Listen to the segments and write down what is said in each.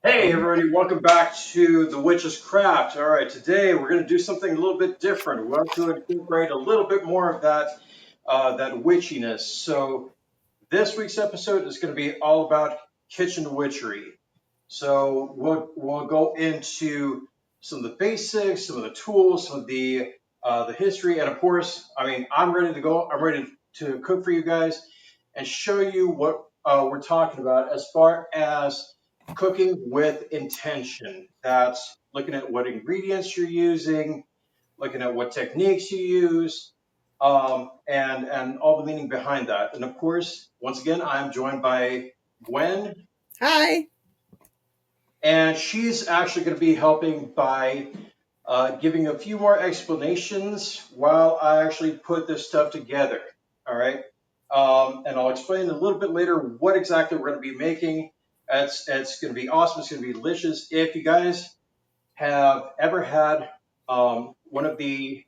Hey everybody, welcome back to the Witch's Craft. All right, today we're going to do something a little bit different. We want to incorporate a little bit more of that witchiness. So this week's episode is going to be all about kitchen witchery. So we'll go into some of the basics, some of the tools, some of the history, and of course, I mean, I'm ready to go. I'm ready to cook for you guys and show you what we're talking about as far as cooking with intention. That's looking at what ingredients you're using, looking at what techniques you use, and all the meaning behind that. And of course, once again, I'm joined by Gwen, Hi. and she's actually going to be helping by giving a few more explanations while I actually put this stuff together. All right. And I'll explain a little bit later what exactly we're going to be making. It's going to be awesome. It's going to be delicious. If you guys have ever had one of the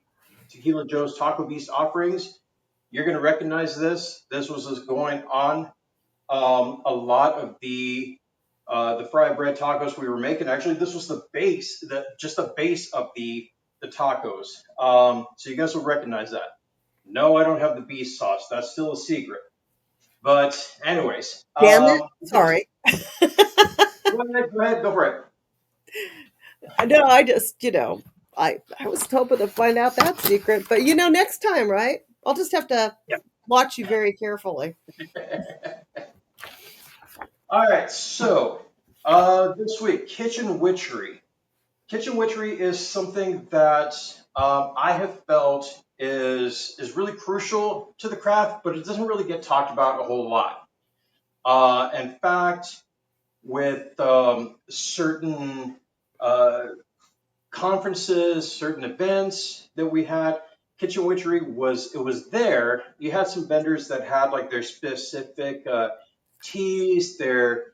Tequila Joe's Taco Beast offerings, you're going to recognize this. This was going on a lot of the fried bread tacos we were making. Actually, this was the base, just the base of the tacos. So you guys will recognize that. No, I don't have the beast sauce. That's still a secret. But anyways, Damn it. yes, Sorry. go ahead, go for it. No, I just, I was hoping to find out that secret, but next time, right? I'll just have to watch you very carefully. All right, so this week, kitchen witchery. Kitchen witchery is something that I have felt is really crucial to the craft, but it doesn't really get talked about a whole lot. In fact, with certain uh, conferences, certain events that we had, kitchen witchery was there. You had some vendors that had like their specific teas, their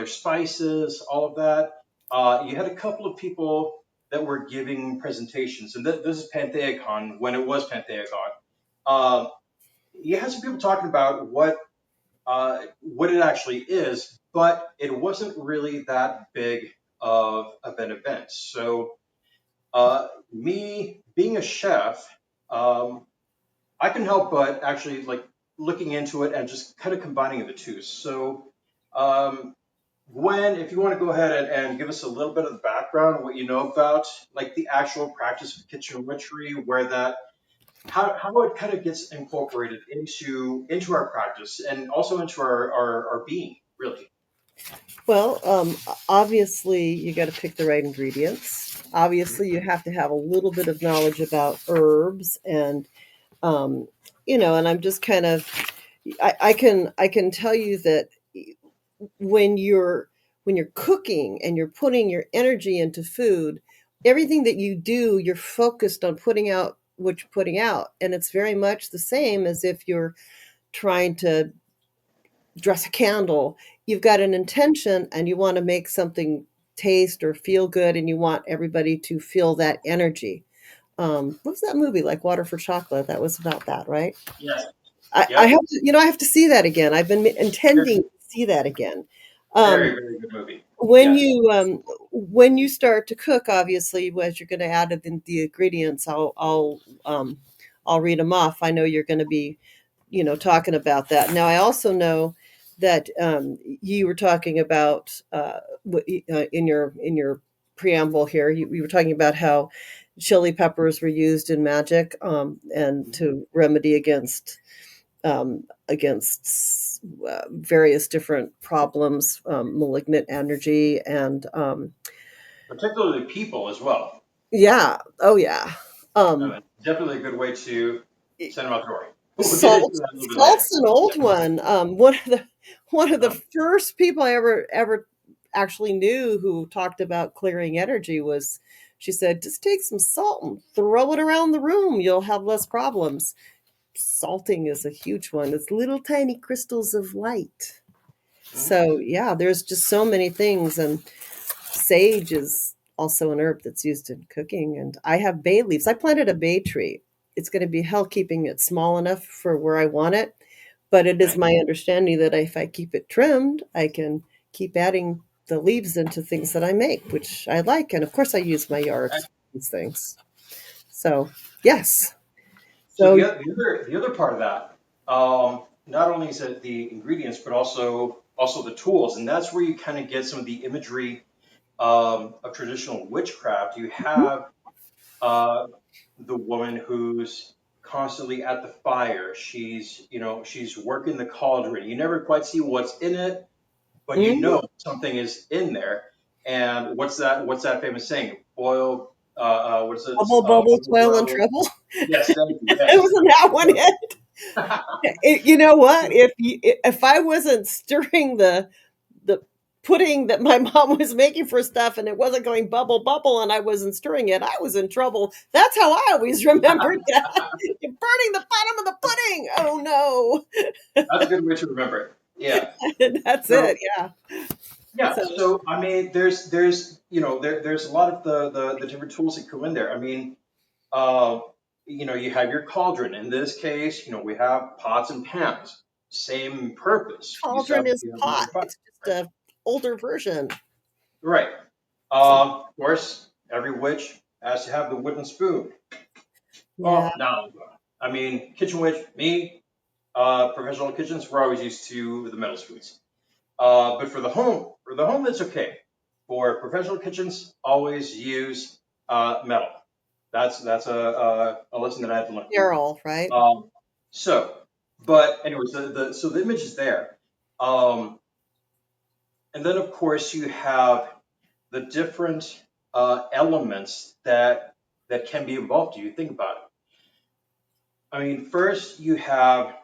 spices, all of that. You had a couple of people that were giving presentations, and this is Pantheacon when it was Pantheacon. Um, you had some people talking about what it actually is, but it wasn't really that big of an event. So me being a chef, um, I can help but actually like looking into it and just kind of combining the two. So, um, Gwen, if you want to go ahead and give us a little bit of the background, what you know about like the actual practice of kitchen witchery, where that how it kind of gets incorporated into our practice and also into our being, really. Well, obviously, you got to pick the right ingredients. Obviously, you have to have a little bit of knowledge about herbs um, and I'm just kind of, I can tell you that when you're when you're cooking and you're putting your energy into food, everything that you do, you're focused on putting out what you're putting out, and it's very much the same as if you're trying to dress a candle. You've got an intention and you want to make something taste or feel good, and you want everybody to feel that energy. What was that movie, like Water for Chocolate? That was about that, right? Yes. I Yep. have to, I have to see that again. I've been intending to see that again. Very, Um, very good movie. when Yes. you when you start to cook, obviously, as you're going to add the ingredients, I'll read them off. I know you're going to be, talking about that. Now, I also know that you were talking about in your preamble here. You were talking about how chili peppers were used in magic, and to remedy against various different problems, malignant energy, and Particularly people as well. yeah, oh yeah, um, Definitely a good way to send them out the door. We'll get into salt. that a little bit later. Salt's an old Yeah. one. One of the Uh, first people I ever actually knew who talked about clearing energy was, she said, just take some salt and throw it around the room. You'll have less problems. Salting is a huge one. It's little tiny crystals of light. mhm. So yeah, there's just so many things, and sage is also an herb that's used in cooking. And I have bay leaves. I planted a bay tree. It's going to be hell keeping it small enough for where I want it, but it is Okay. my understanding that if I keep it trimmed, I can keep adding the leaves into things that I make, which I like. And of course, I use my yards for these things. So, yes. So So, the other part of that, not only is it the ingredients, but also the tools, and that's where you kind of get some of the imagery of traditional witchcraft. You have uh, the woman who's constantly at the fire. She's working the cauldron. You never quite see what's in it, but you mm, know something is in there. And What's that famous saying? Boil. What is it? bubble, bubble, Boil, toil, and boil. trouble. Yes, thank you. Yes. Wasn't that one So, it? You know what? If I wasn't stirring the pudding that my mom was making for stuff and it wasn't going bubble bubble and I wasn't stirring it, I was in trouble. That's how I always remembered that. You're burning the bottom of the pudding. Oh that's a good way to remember it. Yeah. no. That's So it. Yeah. yeah. So So I mean, there's a lot of the different tools that come in there. I mean, uh, you have your cauldron. In this case, we have pots and pans. Same purpose. cauldron is You have them over pot. the fire. It's just a older version. Right. So Of course, every witch has to have the wooden spoon. yeah. Oh, no. I mean, kitchen witch, me, professional kitchens, we're always used to the metal spoons. But for the home, that's okay. For professional kitchens, always use metal. That's a lesson that I had to learn. Sterile, right? Um, so, but anyways, the image is there, um, and then of course you have the different elements that can be involved. Do you think about it? I mean, first you have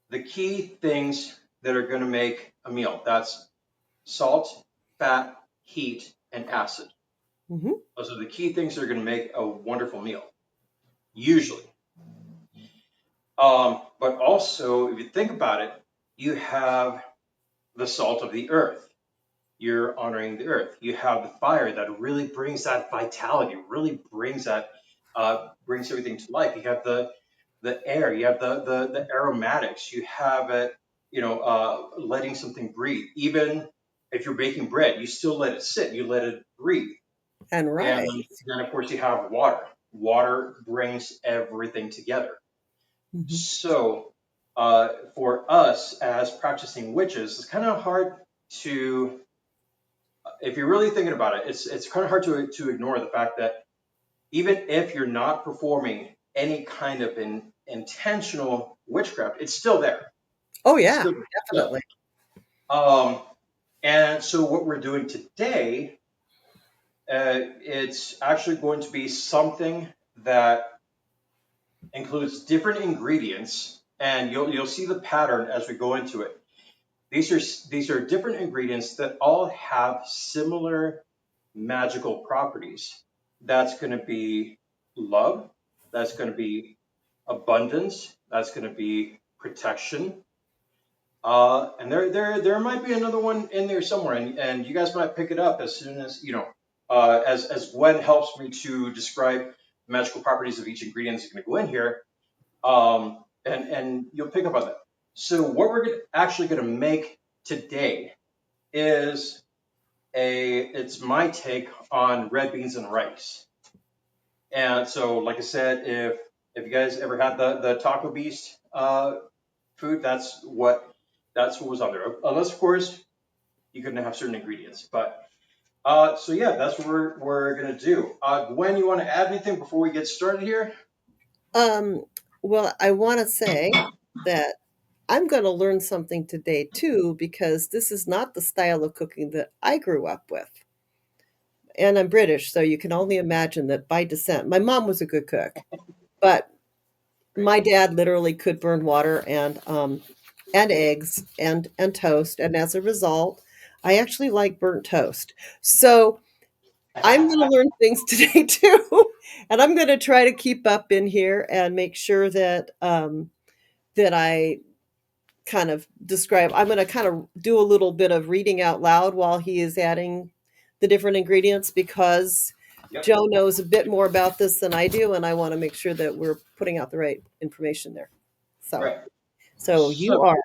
the key things that are going to make a meal. That's salt, fat, heat, and acid. Hmm. Those are the key things that are going to make a wonderful meal, usually. But also, if you think about it, you have the salt of the earth. You're honoring the earth. You have the fire that really brings that vitality, really brings everything to life. You have the air. You have the aromatics. You have it, letting something breathe. Even if you're baking bread, you still let it sit. You let it breathe. And And right. then, of course, you have water. Water brings everything together. Hmm. So, for us as practicing witches, it's kind of hard to, if you're really thinking about it, it's kind of hard to ignore the fact that even if you're not performing any kind of intentional witchcraft, it's still there. Oh It's yeah, still there. definitely. Um, and so, what we're doing today, it's actually going to be something that includes different ingredients, and you'll see the pattern as we go into it. These are different ingredients that all have similar magical properties. That's going to be love. That's going to be abundance. That's going to be protection. And there might be another one in there somewhere, and you guys might pick it up as soon as as Gwen helps me to describe the magical properties of each ingredient that's going to go in here. And you'll pick up on that. So what we're actually going to make today is it's my take on red beans and rice. And so, like I said, if you guys ever had the Taco Beast food, that's what was on there. Unless, of course, you couldn't have certain ingredients. But so yeah, that's what we're gonna do. Gwen, you want to add anything before we get started here? Um, well, I want to say that I'm going to learn something today too, because this is not the style of cooking that I grew up with. And I'm British, so you can only imagine that by descent, my mom was a good cook, but Right. my dad literally could burn water and eggs and toast, and as a result, I actually like burnt toast. So I'm going to learn things today too, and I'm going to try to keep up in here and make sure that that I kind of describe. I'm going to kind of do a little bit of reading out loud while he is adding the different ingredients because Yep. Joe knows a bit more about this than I do, and I want to make sure that we're putting out the right information there. So, Right. so you So are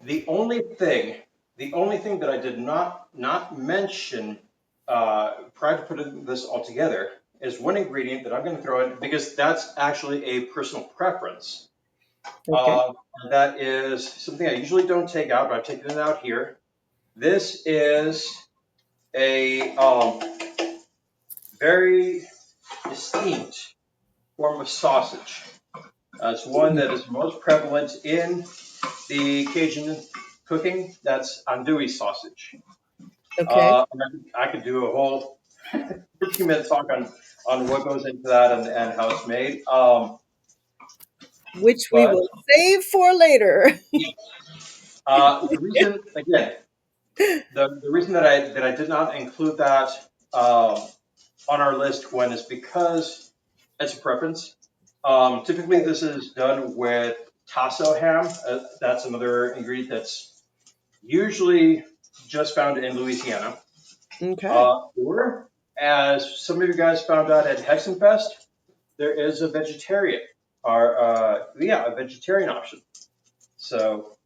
the only thing The only thing that I did not mention prior to putting this all together is one ingredient that I'm going to throw in because that's actually a personal preference. Okay. Uh, that is something I usually don't take out, but I've taken it out here. This is a very distinct form of sausage. It's one that is most prevalent in the Cajun cooking. That's andouille sausage. Okay. I could do a whole 15-minute talk on what goes into that and how it's made. Which we But will save for later. the reason, again, the reason that I did not include that on our list, Gwen, is because it's a preference. Typically, this is done with tasso ham. That's another ingredient that's usually just found in Louisiana. Okay. Or, as some of you guys found out at Hexenfest, there is a vegetarian, or yeah, a vegetarian option. So,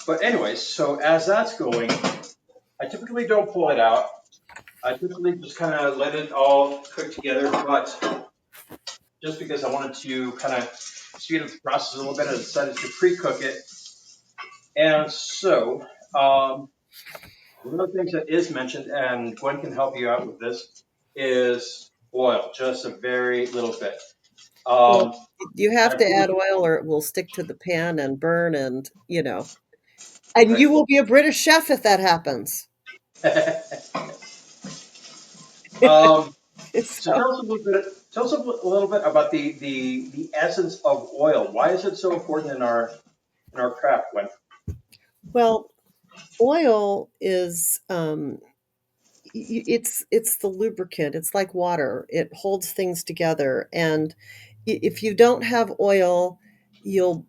but anyways, so as that's going, I typically don't pull it out. I typically just kind of let it all cook together, but just because I wanted to kind of speed up the process a little bit, I decided to pre-cook it. And so, one of the things that is mentioned, and Gwen can help you out with this, is oil, just a very little bit. Well, Um, you have I to add oil or it will stick to the pan and burn and, and right. you will be a British chef if that happens. um, so So, tell us a little bit about the essence of oil. Why is it so important in our craft, Gwen? well, oil is it's the lubricant. It's like water. It holds things together, and if you don't have oil, you'll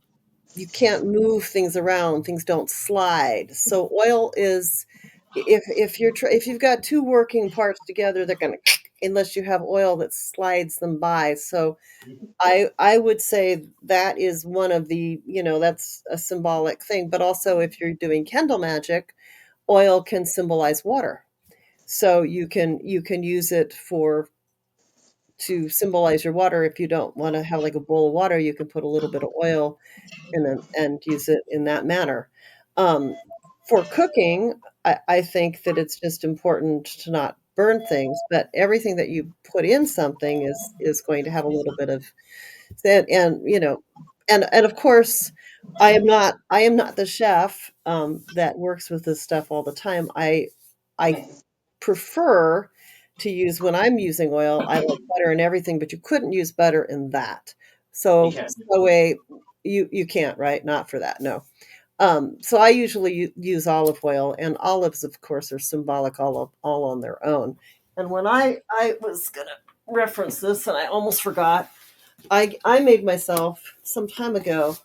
you can't move things around. Things don't slide. So oil is if you've got two working parts together, they're gonna unless you have oil that slides them by. So I would say that is one of the that's a symbolic thing. But also, if you're doing candle magic, oil can symbolize water. So you can use it for to symbolize your water. If you don't want to have like a bowl of water, you can put a little bit of oil and use it in that manner. Um, for cooking, I think that it's just important to not burn things, but everything that you put in something is going to have a little bit of that, and of course, I am not the chef that works with this stuff all the time. I prefer to use when I'm using oil, I like butter and everything, but you couldn't use butter in that. You So can. so a you can't, right? Not for that, no. So I usually use olive oil, and olives, of course, are symbolic all on their own. And when I was gonna reference this, and I almost forgot, I made myself some time ago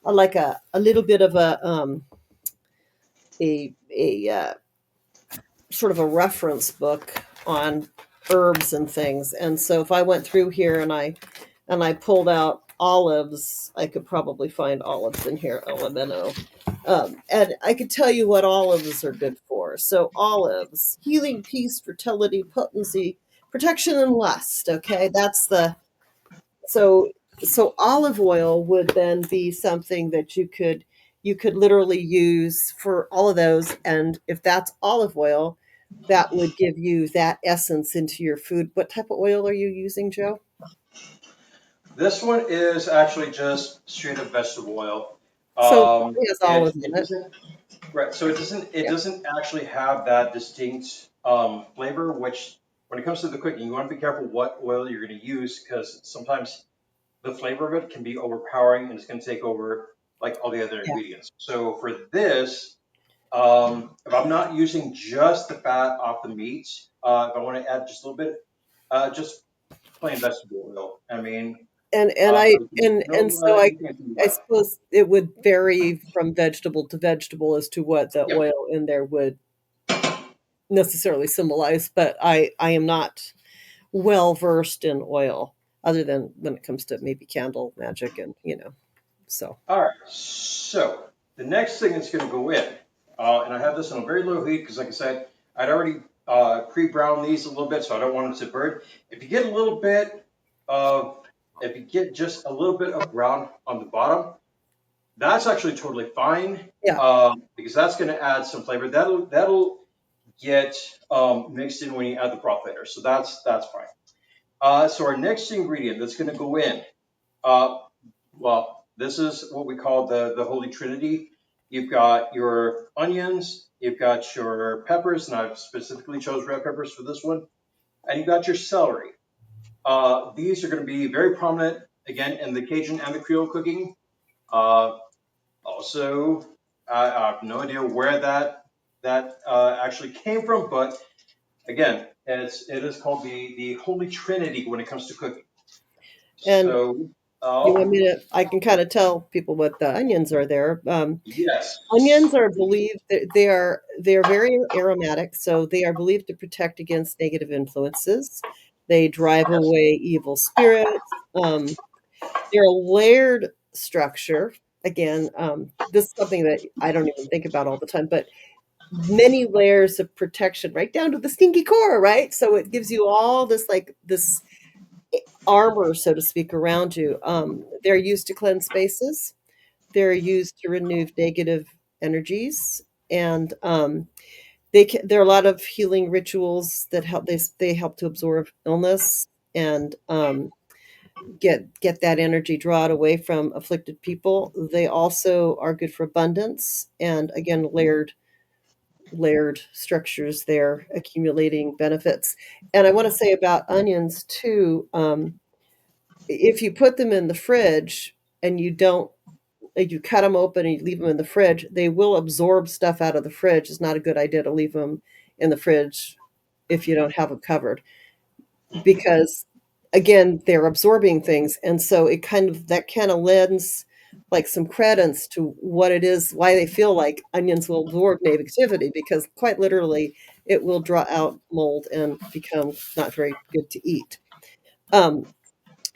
like a little bit of a sort of a reference book on herbs and things. And so if I went through here and I pulled out olives, I could probably find olives in here. Olimeno. And I could tell you what olives are good for. So olives, healing, peace, fertility, potency, protection, and lust. Okay, that's the so so olive oil would then be something that you could literally use for all of those. And if that's olive oil, that would give you that essence into your food. What type of oil are you using, Joe? This one is actually just straight up vegetable oil. So it probably has olive It in it. doesn't right. So it Yeah. doesn't actually have that distinct flavor. Which when it comes to the cooking, you want to be careful what oil you're going to use because sometimes the flavor of it can be overpowering and it's going to take over like all the other Yeah. ingredients. So for this, if I'm not using just the fat off the meat, if I want to add just a little bit, just plain vegetable oil. I mean, And I and so I anything to do I that. suppose it would vary from vegetable to vegetable as to what the Yep. oil in there would necessarily symbolize, but I am not well versed in oil other than when it comes to maybe candle magic and so All right. So the next thing that's going to go in. and I have this on a very low heat because, like I said, I'd already pre-browned these a little bit, so I don't want them to burn. If you get a little bit of, if you get just a little bit of brown on the bottom, that's actually totally fine, Yeah. because that's going to add some flavor. That'll get mixed in when you add the broth later, so that's fine. So our next ingredient that's going to go in, uh, well, this is what we call the Holy Trinity. You've got your onions, you've got your peppers, and I've specifically chose red peppers for this one, and you've got your celery. These are going to be very prominent again in the Cajun and the Creole cooking. Uh, Also, I have no idea where that actually came from, but again, it is called the Holy Trinity when it comes to cooking. And So, you want uh, me to? I can kind of tell people what the onions are there. yes, Onions are believed that they are very aromatic, so they are believed to protect against negative influences. They drive yes. away evil spirits. They're a layered structure. Again, this is something that I don't even think about all the time, but many layers of protection, right down to the stinky core, right? So it gives you all this like this armor, so to speak, around you. They're used to cleanse spaces. They're used to remove negative energies, and there are a lot of healing rituals that help. They help to absorb illness and get that energy drawn away from afflicted people. They also are good for abundance, and again, layered structures there, accumulating benefits. And I want to say about onions too. If you put them in the fridge and you don't you cut them open and you leave them in the fridge, they will absorb stuff out of the fridge. It's not a good idea to leave them in the fridge if you don't have them covered Mhm. because again, they're absorbing things. And so that kind of lends like some credence to what it is, why they feel like onions will absorb negativity, because quite literally it will draw out mold and become not very good to eat. Um,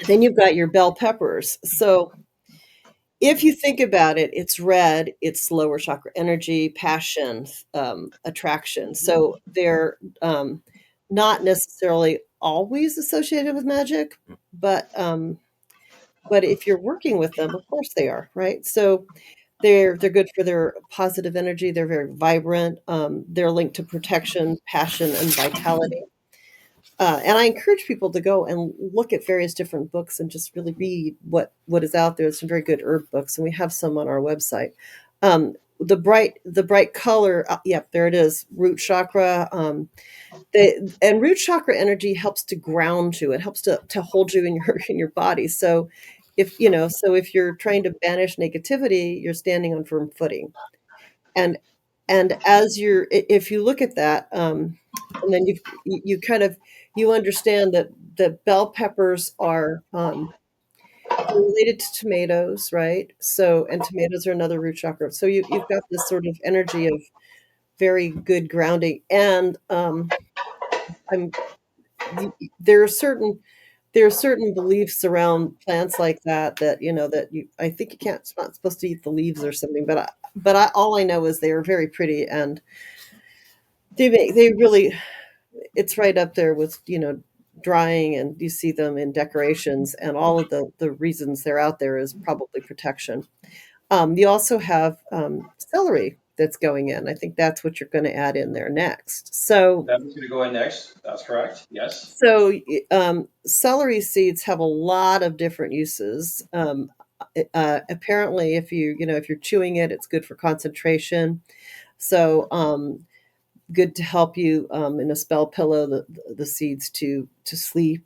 then you've got your bell peppers. So if you think about it, it's red, it's lower chakra energy, passion, attraction. So they're not necessarily always associated with magic, but but if you're working with them, of course they are, right? So they're good for their positive energy. They're very vibrant. They're linked to protection, passion, and vitality. And I encourage people to go and look at various different books and just really read what is out there. There's some very good herb books, and we have some on our website. The bright color, yep, there it is. Root chakra. And root chakra energy helps to ground you. It helps to hold you in your in your body. So if you're trying to banish negativity, you're standing on firm footing. And as if you look at that, and then you kind of you understand that bell peppers are they're related to tomatoes, right? So and tomatoes are another root chakra. So you've got this sort of energy of very good grounding, and I'm there are certain beliefs around plants like that that you I think you can't it's not supposed to eat the leaves or something, but all I know is they are very pretty, and they really it's right up there with drying, and you see them in decorations, and all of the reasons they're out there is probably protection. You also have celery that's going in. I think that's what you're going to add in there next. That is going to go in next. That's correct. Yes. Celery seeds have a lot of different uses. Apparently, if you're chewing it, it's good for concentration. So, good to help you in a spell pillow, the seeds to sleep.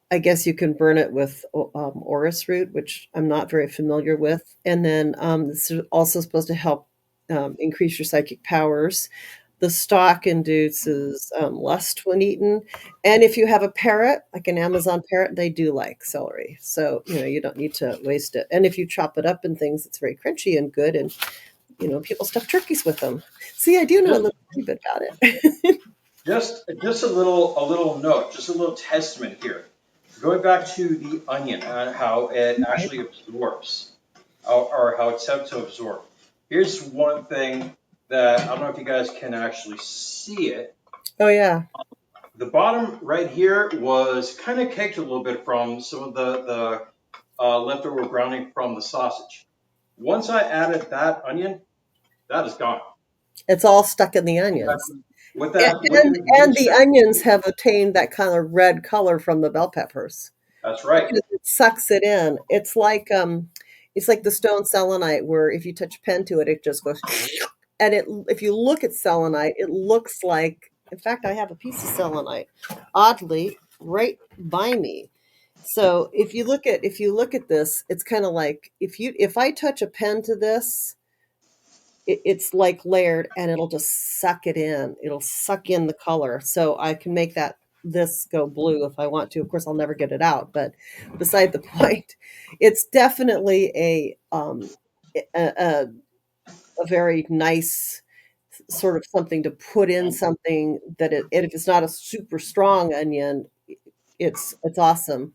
I guess you can burn it with orris root, which I'm not very familiar with. And then this is also supposed to help increase your psychic powers. The stalk induces lust when eaten. And if you have a parrot, like an Amazon parrot, they do like celery. So, you don't need to waste it. And if you chop it up in things, it's very crunchy and good. And, people stuff turkeys with them. See, I do know a Just little bit about it. just a little note, just a little testament here. Going back to the onion and how it actually absorbs, or how it's set to absorb. Here's one thing that I don't know if you guys can actually see it. Oh yeah. The bottom right here was kind of caked a little bit from some of the leftover browning from the sausage. Once I added that onion, that is gone. It's all stuck in the With onions. that, with A- that, with And that and the mixture. onions have attained that kind of red color from the bell peppers That's right. because it sucks it in. It's like the stone selenite where if you touch a pen to it, it just goes and it if you look at selenite, it looks like in fact I have a piece of selenite oddly right by me. So if you look at this, it's kind of like if I touch a pen to this, it's like layered and it'll just suck it in. It'll suck in the color. So I can make that this go blue if I want to. Of course, I'll never get it out, but beside the point, it's definitely a, a very nice sort of something to put in something that and if it's not a super strong onion, it's awesome.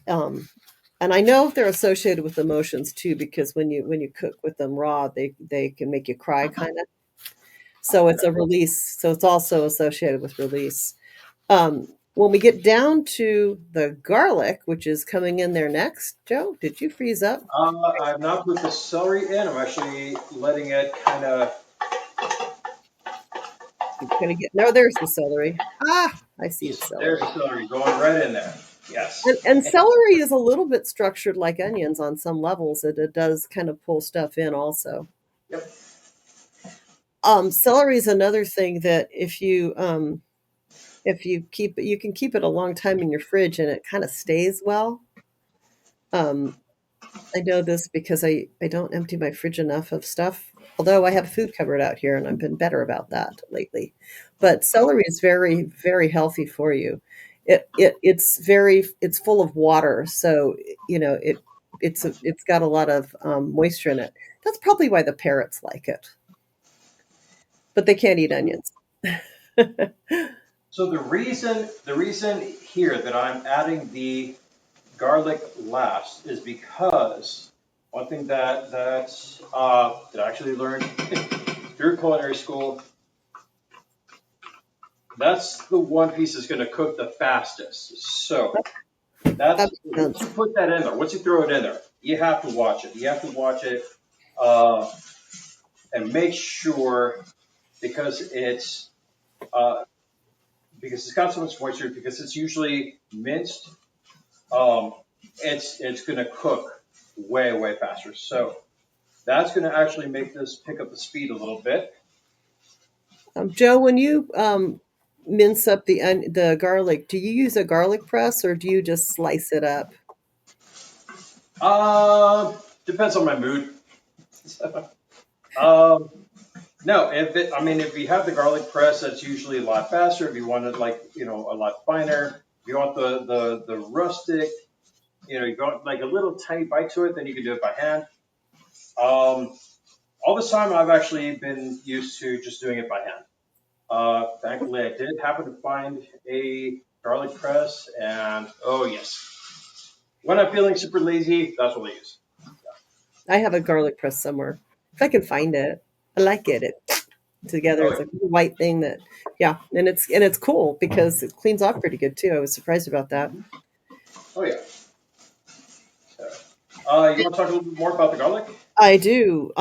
Um, and I know they're associated with emotions too, because when you cook with them raw, they can make you cry kind of. So it's a release. So it's also associated with release. When we get down to the garlic, which is coming in there next, Joe, did you freeze up? I've not put the celery in. I'm actually letting it kind of. It's gonna get no. There's the celery. Ah, I see the There's celery. the celery going right in there. Yes. And celery is a little bit structured like onions on some levels. It does kind of pull stuff in also. Yep. Celery is another thing that if you keep it, you can keep it a long time in your fridge and it kind of stays well. Um, I know this because I don't empty my fridge enough of stuff. Although I have food covered out here and I've been better about that lately. But celery is very, very healthy for you. It's full of water, so you know it's got a lot of moisture in it. That's probably why the parrots like it, but they can't eat onions. So the reason here that I'm adding the garlic last is because one thing that I actually learned through culinary school, that's the one piece that's going to cook the fastest. So That that's makes once you sense. put that in there, once you throw it in there, you have to watch it. You have to watch it uh, and make sure because uh, it's got so much moisture because it's usually minced. Um, it's going to cook way faster. So that's going to actually make this pick up the speed a little bit. Joe, when you mince up the garlic, do you use a garlic press or do you just slice it up? Depends on my mood. um, no, if you have the garlic press, that's usually a lot faster. If you want it like a lot finer, if you want the rustic, you want like a little tiny bite to it, then you can do it by hand. All this time, I've actually been used to just doing it by hand. Thankfully, I did happen to find a garlic press, and oh yes, when I'm feeling super lazy, that's what I use. I have a garlic press somewhere. If I can find it. I like it. It together. Oh It's yeah, like a white thing that yeah, and it's cool because it cleans off pretty good too. I was surprised about that. oh yeah. So, you want to talk a little bit more about the garlic? I do.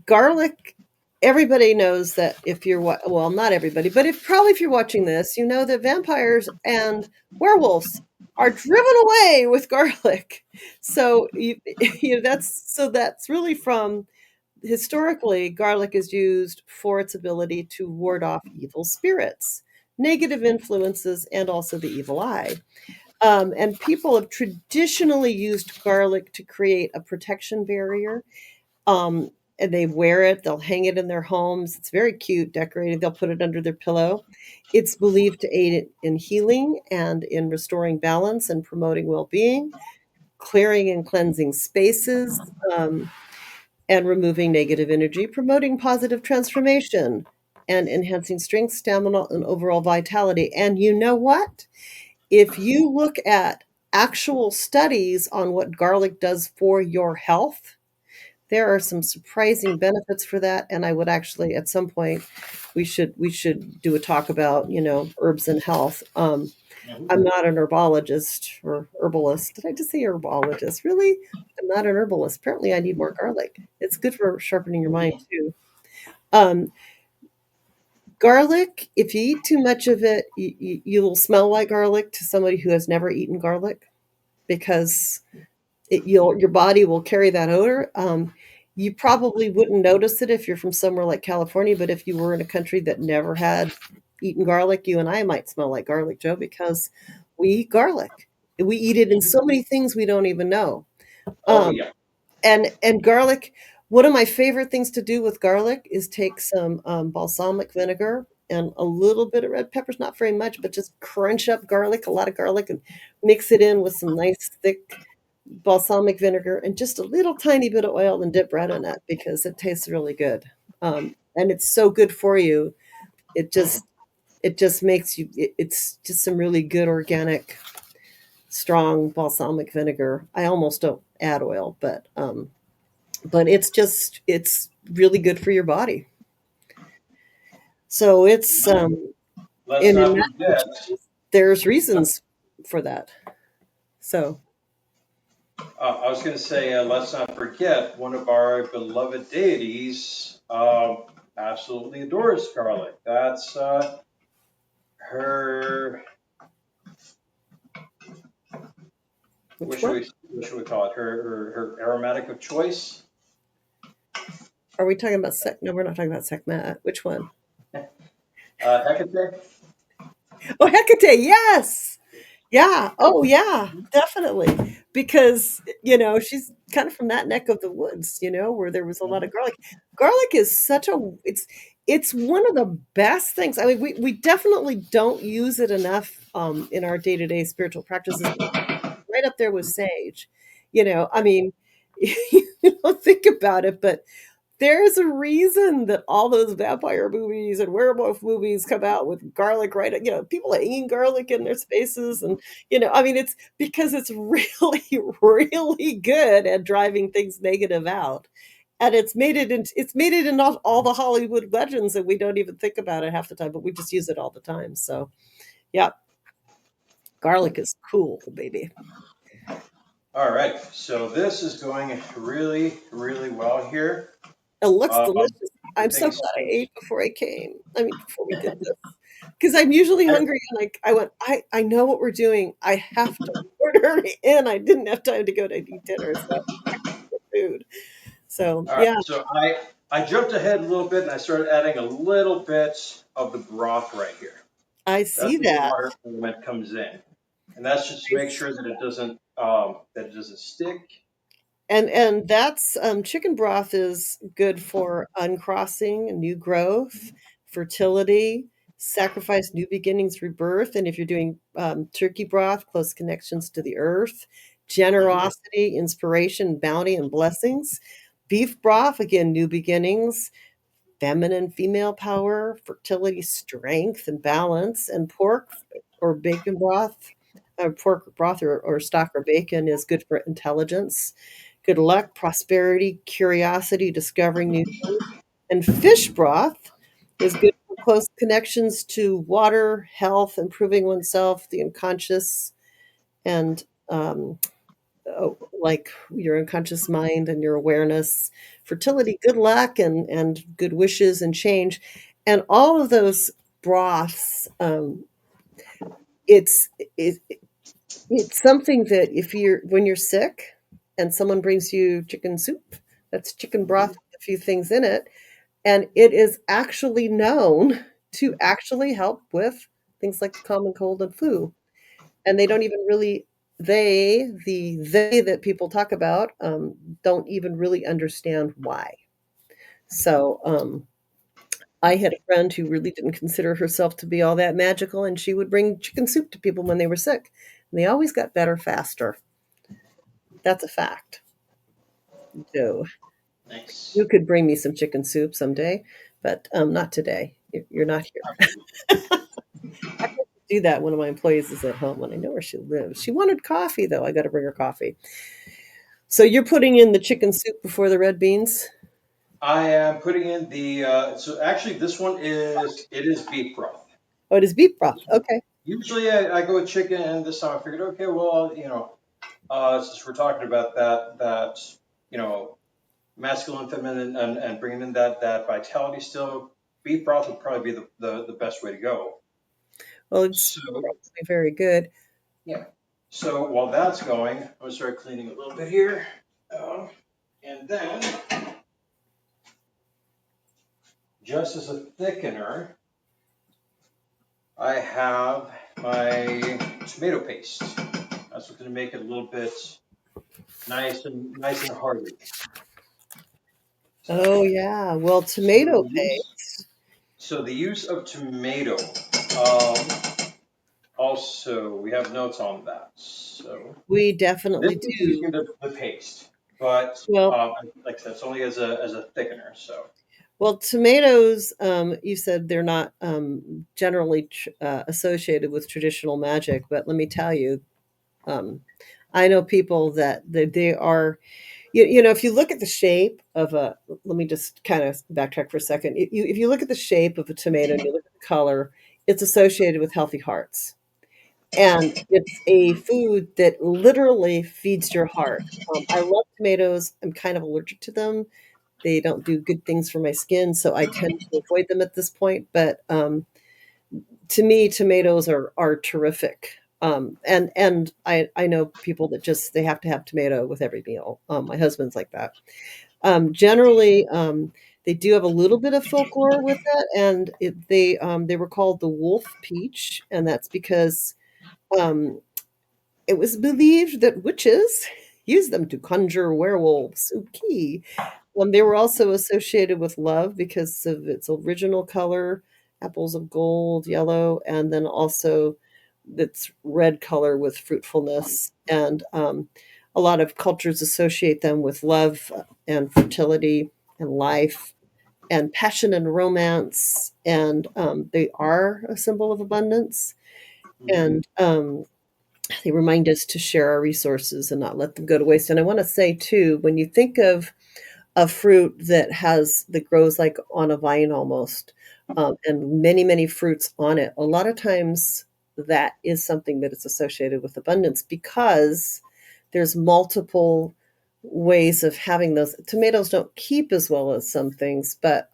Garlic. Everybody knows that if you're well, not everybody, but if you're watching this, you know that vampires and werewolves are driven away with garlic. So that's really from historically, garlic is used for its ability to ward off evil spirits, negative influences, and also the evil eye. And people have traditionally used garlic to create a protection barrier. Um, and they wear it, they'll hang it in their homes. It's very cute, decorated. They'll put it under their pillow. It's believed to aid in healing and in restoring balance and promoting well being, clearing and cleansing spaces. And removing negative energy, promoting positive transformation, and enhancing strength, stamina, and overall vitality. And you know what? If you look at actual studies on what garlic does for your health, There are some surprising benefits for that, and I would actually, at some point, we should do a talk about, herbs and health. Mhm. I'm not an herbologist or herbalist. Did I just say herbologist? Really? I'm not an herbalist. Apparently, I need more garlic. It's good for sharpening your mind too. Um, Garlic, if you eat too much of it, you will smell like garlic to somebody who has never eaten garlic because your body will carry that odor. You probably wouldn't notice it if you're from somewhere like California, but if you were in a country that never had eaten garlic, you and I might smell like garlic, Joe, because we eat garlic. We eat it in Mhm. so many things we don't even know. Oh Um, yeah. and garlic, one of my favorite things to do with garlic is take some balsamic vinegar and a little bit of red peppers, not very much, but just crunch up garlic, a lot of garlic, and mix it in with some nice thick balsamic vinegar and just a little tiny bit of oil and dip bread in it because it tastes really good. And it's so good for you. It Mhm. just makes you. It's just some really good organic, strong balsamic vinegar. I almost don't add oil, but it's really good for your body. So it's Let's and in not medical forget. terms, there's reasons for that. So I was going to say, let's not forget one of our beloved deities. Absolutely adores garlic. That's her. which one What should we call it? Her aromatic of choice. are we talking about? No, we're not talking about Sekhmet. Which one? Hecate. Oh, Hecate, yes. Yeah. Oh, yeah, definitely. Because, she's kind of from that neck of the woods, where there was a lot of Mhm. garlic. Garlic is it's one of the best things. I mean, we definitely don't use it enough in our day-to-day spiritual practices, but right up there with sage. I mean, you don't think about it, but there's a reason that all those vampire movies and werewolf movies come out with garlic right, people hanging garlic in their spaces and, I mean, it's because it's really, really good at driving things negative out. And it's made it in all the Hollywood legends and we don't even think about it half the time, but we just use it all the time. So, yeah, garlic is cool, baby. All right. So this is going really, really well here. It looks Um, delicious. I'm so Everything's. glad I ate before I came. I mean, before we did this. Because I'm usually hungry and like I went, I know what we're doing. I have to order in. I didn't have time to go to eat dinner, so I packed the food. So All right, yeah, so I jumped ahead a little bit and I started adding a little bit of the broth right here. I That's see where the that. water element comes in, and that's just to I make see sure that it that. doesn't stick. And that's chicken broth is good for uncrossing, new growth, fertility, sacrifice, new beginnings, rebirth. And if you're doing turkey broth, close connections to the earth, Mhm. generosity, inspiration, bounty, and blessings. Beef broth, again, new beginnings, feminine, female power, fertility, strength, and balance. And pork or bacon broth, pork broth or stock or bacon is good for intelligence, good luck, prosperity, curiosity, discovering new things. And fish broth is good for close connections to water, health, improving oneself, the unconscious, and like your unconscious mind and your awareness, fertility, good luck, and good wishes and change, and all of those broths. It's it, it's something that if you're when you're sick and someone brings you chicken soup, that's chicken broth Mhm. with a few things in it, and it is actually known to actually help with things like the common cold and flu. And they don't even really they that people talk about don't even really understand why. So I had a friend who really didn't consider herself to be all that magical, and she would bring chicken soup to people when they were sick, and they always got better faster. That's a fact. So Nice. you could bring me some chicken soup someday, but not today. You're not here. I have to do that. One of my employees is at home, and I know where she lives. She wanted coffee, though. I got to bring her coffee. So you're putting in the chicken soup before the red beans? I am putting in the so actually this one is beef broth. Oh, it is beef broth. Okay. Usually I go with chicken, and this time I figured, okay, well, since we're talking about that you know masculine, feminine, and bringing in that vitality still, beef broth would probably be the best way to go. Well, it's So probably very good. yeah. So while that's going, I'm gonna start cleaning a little bit here, and then just as a thickener, I have my tomato paste. That's what's gonna make it a little bit nice and hearty. So, Oh yeah. Well, so tomato paste. the use of tomato. Um, Also, we have notes on that. So We this definitely is do. using the paste, but Well, like I said, it's only as a thickener. So well, tomatoes. You said they're not generally associated with traditional magic, but let me tell you, um, I know people they are. If you look at the shape of a, let me just kind of backtrack for a second. If you look at the shape of a tomato and you look at the color, it's associated with healthy hearts. And it's a food that literally feeds your heart. I love tomatoes. I'm kind of allergic to them. They don't do good things for my skin, so I tend to avoid them at this point. But to me, tomatoes are terrific. And I know people that just they have to have tomato with every meal. My husband's like that. Generally, they do have a little bit of folklore with it, and they were called the wolf peach, and that's because um, it was believed that witches used them to conjure werewolves. Okay. They were also associated with love because of its original color, apples of gold, yellow, and then also its red color with fruitfulness. And a lot of cultures associate them with love and fertility and life and passion and romance. And they are a symbol of abundance. mhm. And they remind us to share our resources and not let them go to waste. And I want to say too, when you think of a fruit that grows like on a vine almost, and many fruits on it, a lot of times that is something that is associated with abundance because there's multiple ways of having those. Tomatoes don't keep as well as some things, but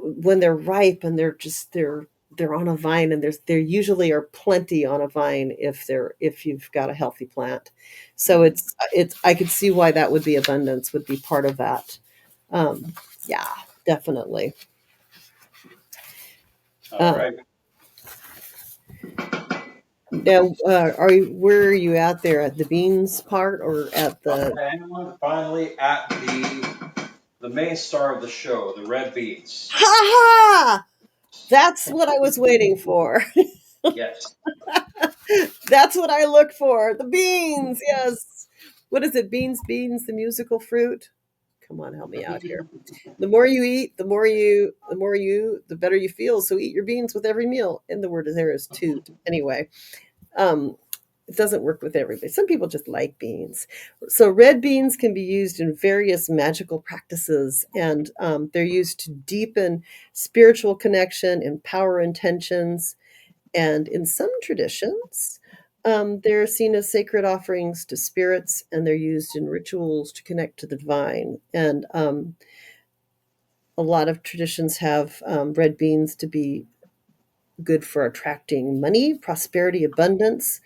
when they're ripe and they're on a vine, and there usually are plenty on a vine if you've got a healthy plant. So it's I could see why that would be abundance would be part of that. um yeah, definitely. All uh right. Now, where are you at there, at the beans part or at the? I am finally at the main star of the show, the red beans. Ha ha, that's what I was waiting for. Yes. That's what I look for. The beans, yes. What is it? Beans, the musical fruit. Come on, help me out here. The more you eat, the better you feel. So eat your beans with every meal. And the word there is toot. Anyway, um, it doesn't work with everybody. Some people just like beans. So red beans can be used in various magical practices, and they're used to deepen spiritual connection, empower intentions, and in some traditions, they're seen as sacred offerings to spirits, and they're used in rituals to connect to the divine. And a lot of traditions have red beans to be good for attracting money, prosperity, abundance.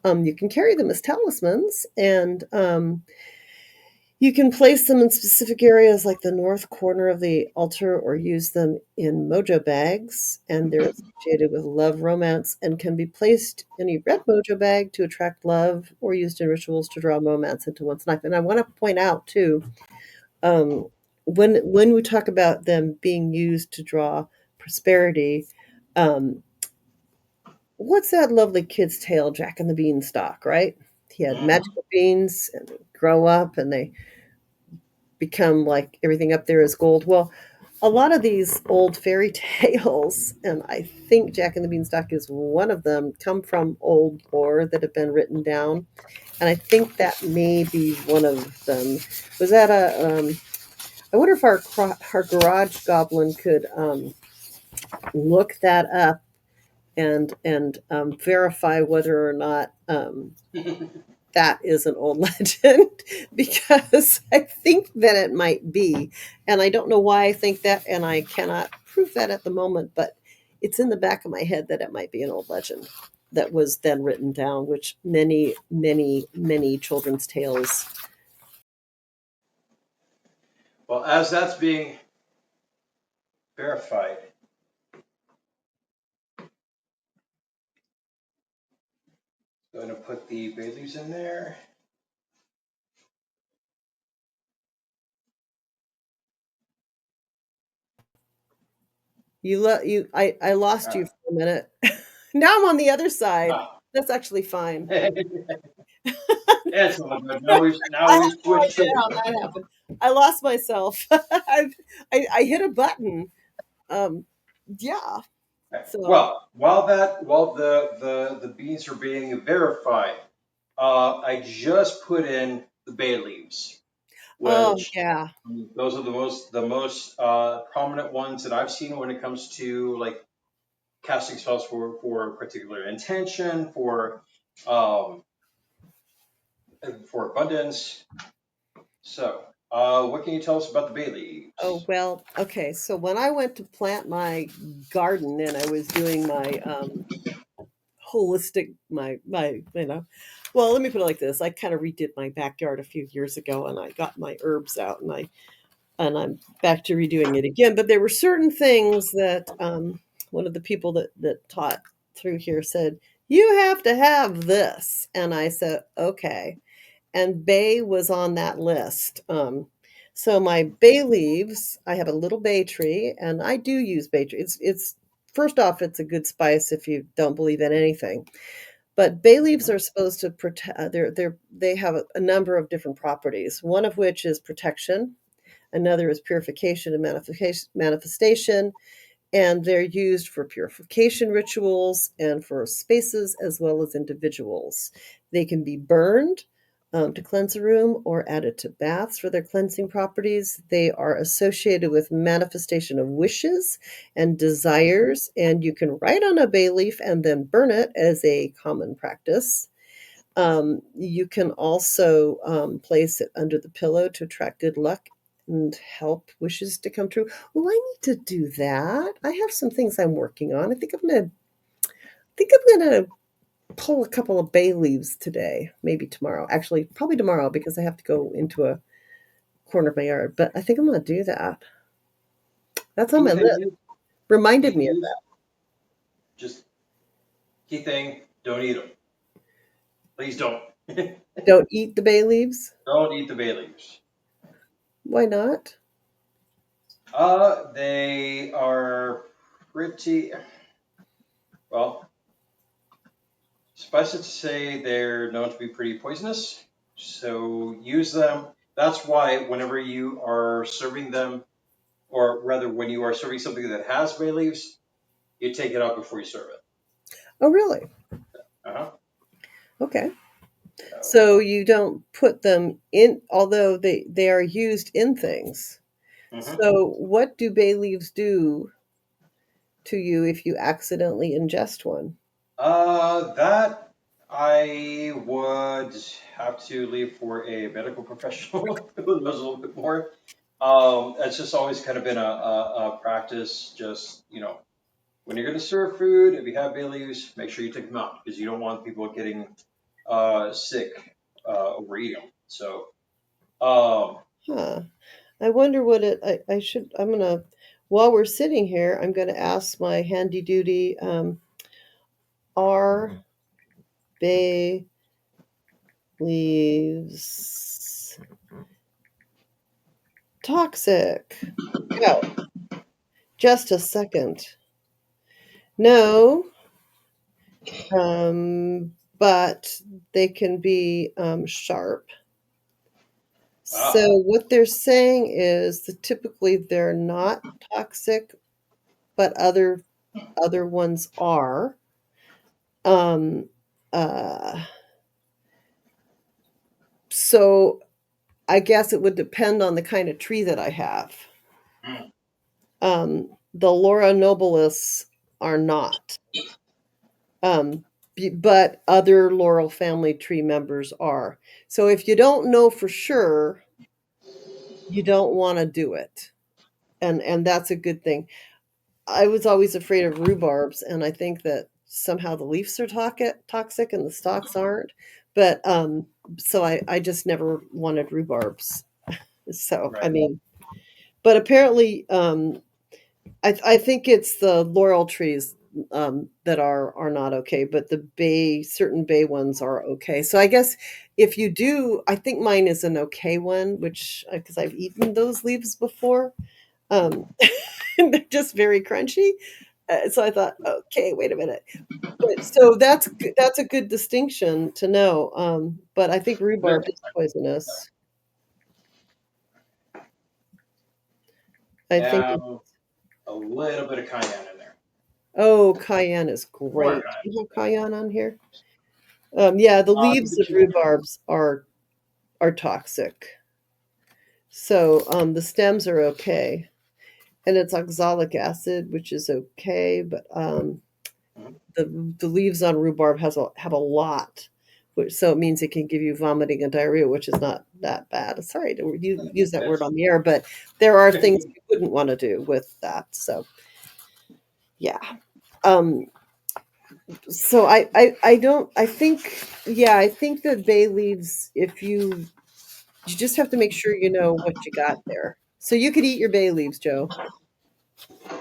You can carry them as talismans, and you can place them in specific areas like the north corner of the altar or use them in mojo bags. And they're associated with love, romance, and can be placed in a red mojo bag to attract love or used in rituals to draw romance into one's life. And I want to point out, too, um, when we talk about them being used to draw prosperity, um, what's that lovely kid's tale, Jack and the Beanstalk, right? He had Hmm. magical beans and they grow up and they become like everything up there is gold. Well, a lot of these old fairy tales, and I think Jack and the Beanstalk is one of them, come from old lore that have been written down. And I think that may be one of them. Was that a? I wonder if our garage goblin could look that up and verify whether or not that is an old legend, because I think that it might be. And I don't know why I think that, and I cannot prove that at the moment, but it's in the back of my head that it might be an old legend that was then written down, which many children's tales. Well, as that's being verified, going to put the bay leaves in there. I lost you Uh, for a minute. Now I'm on the other side. ah. That's actually fine. It's all good. I Now have we've no switched idea over. how that happened. I lost myself. I hit a button. Um, yeah. So, Well, while the beans are being verified, I just put in the bay leaves, oh which yeah. those are the most prominent ones that I've seen when it comes to like casting spells for a particular intention, um, for abundance. So, what can you tell us about the bay Oh leaves? well. Okay. So when I went to plant my garden and I was doing my holistic my well, let me put it like this. I kind of redid my backyard a few years ago, and I got my herbs out, and I'm back to redoing it again. But there were certain things that one of the people that taught through here said, you have to have this. And I said, okay. And bay was on that list. So my bay leaves, I have a little bay tree, and I do use bay tree. It's first off, it's a good spice if you don't believe in anything. But bay leaves are supposed to protect. They have a number of different properties. One of which is protection. Another is purification and manifestation, and they're used for purification rituals and for spaces as well as individuals. They can be burned to cleanse a room or added to baths for their cleansing properties. They are associated with manifestation of wishes and desires, and you can write on a bay leaf and then burn it as a common practice. You can also place it under the pillow to attract good luck and help wishes to come true. Well, I need to do that. I have some things I'm working on. I think I'm gonna pull a couple of bay leaves today, maybe tomorrow. Actually, probably tomorrow because I have to go into a corner of my yard. But I think I'm gonna do that. That's on Key my list. thing, Reminded key me of thing is that. just key thing. Don't eat them. Please don't. Don't eat the bay leaves. Don't eat the bay leaves. Why not? They are pretty well. Suffice it to say, they're known to be pretty poisonous. So use them. That's why whenever you are serving them, or rather, when you are serving something that has bay leaves, you take it out before you serve it. Oh, really? Uh-huh. Okay. So, So you don't put them in, although they are used in things. mhm. So what do bay leaves do to you if you accidentally ingest one? That I would have to leave for a medical professional who knows a little bit more. It's just always kind of been a practice. Just when you're going to serve food, if you have bay leaves, make sure you take them out because you don't want people getting sick overeating them. So, um, Huh. I wonder what I should, I'm gonna, while we're sitting here, I'm gonna ask my handy duty, are bay leaves toxic? No, just a second. No, but they can be sharp. So Ah. what they're saying is that typically they're not toxic, but other ones are. Um, uh, so I guess it would depend on the kind of tree that I have. Mm. The Laura nobilis are not, um, but other laurel family tree members are. So if you don't know for sure, you don't want to do it, and that's a good thing. I was always afraid of rhubarbs, and I think that somehow the leaves are toxic and the stalks aren't. But so I just never wanted rhubarbs. So I Right. mean, but apparently, I think it's the laurel trees that are not okay, but the certain bay ones are okay. So I guess if you do, I think mine is an okay one, which because I've eaten those leaves before, um, and they're just very crunchy. So I thought, okay, wait a minute. But so that's a good distinction to know. But I think rhubarb There- is poisonous. I think. And a little bit of cayenne in there. Oh, cayenne is More great. Do cayenne. you have cayenne on here? Yeah, the Give leaves it of to you. rhubarbs are toxic. So the stems are okay, and it's oxalic acid, which is okay, but Mhm. the leaves on rhubarb have a lot, which so it means it can give you vomiting and diarrhea, which is not that bad. Sorry to use that word Yes. on the air, but there are things you wouldn't want to do with that. So yeah. Um, so I don't I think yeah I think that bay leaves if you just have to make sure you know what you got there. So you could eat your bay leaves, Joe,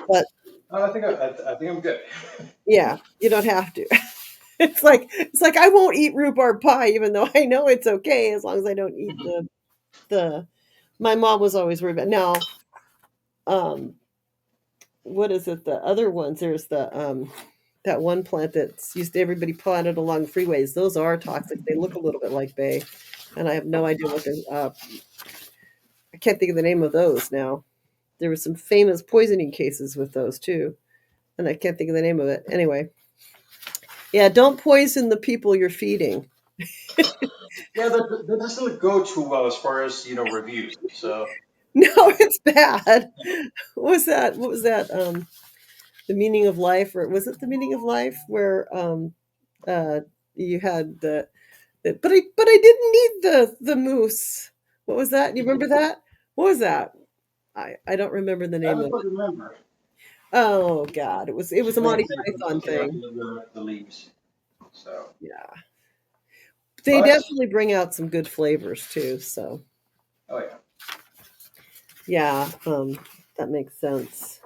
but I think I'm good. yeah, you don't have to. It's like I won't eat rhubarb pie, even though I know it's okay as long as I don't eat the. My mom was always worried about now. Um, what is it? The other ones. There's the that one plant that's used to everybody planted along freeways. Those are toxic. They look a little bit like bay, and I have no idea what they. I can't think of the name of those now. There were some famous poisoning cases with those too, and I can't think of the name of it. Anyway, yeah, don't poison the people you're feeding. Yeah, that doesn't go too well as far as reviews. So No, it's bad. What was that? The meaning of life, or was it the meaning of life where uh you had but I didn't need the moose. What was that? You remember that? What was that? I don't remember the I name don't of quite it. remember. Oh God, it was a Like I Monty said, Python something about thing. the leaves. So, Yeah. They but definitely bring out some good flavors too, so oh yeah, yeah, that makes sense.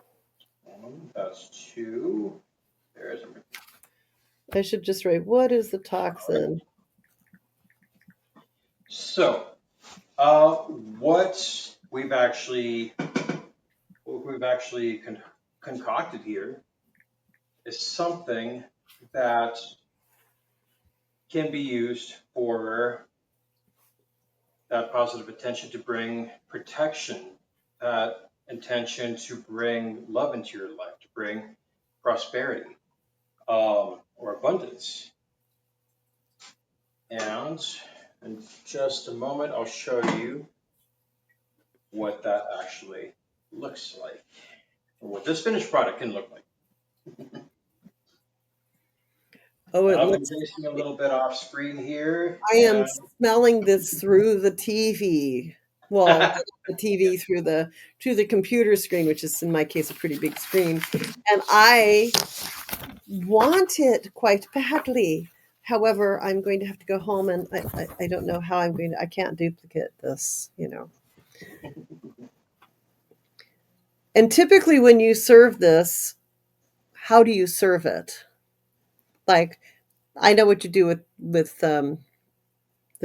that's two. There's I should just write what is the toxin? so what we've actually concocted here is something that can be used for that positive intention to bring protection, that intention to bring love into your life, to bring prosperity or abundance. And in just a moment, I'll show you what that actually looks like, or what this finished product can look like. Oh, it I'm looks basing a little bit off screen here, I am and smelling this through the TV. Well, the TV through the computer screen, which is in my case a pretty big screen, and I want it quite badly. However, I'm going to have to go home, and I don't know how I can't duplicate this. And typically, when you serve this, how do you serve it? Like, I know what you do with the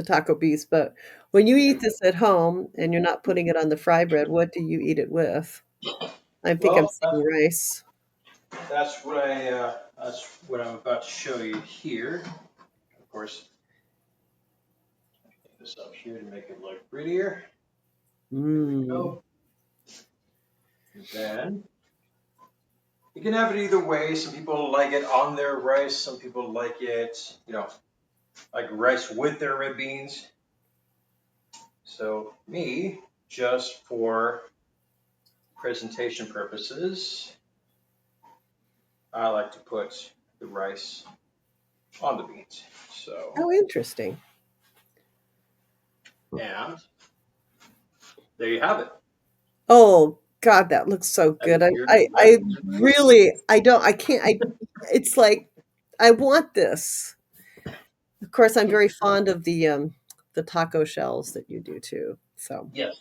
taco beast, but when you eat this at home and you're not putting it on the fry bread, what do you eat it with? I think I'm well, saying rice. that's what I'm about to show you here. Of course, get this up here to make it look prettier. Mm. Go. And then you can have it either way. Some people like it on their rice. Some people like it, like rice with their red beans. So me, just for presentation purposes, I like to put the rice on the beans. So, How interesting. and there you have it. Oh God, that looks so That is good. I, your I, red I bean rice. really, I don't, I can't, it's like, I want this. Of course, I'm very fond of the taco shells that you do too. So Yes.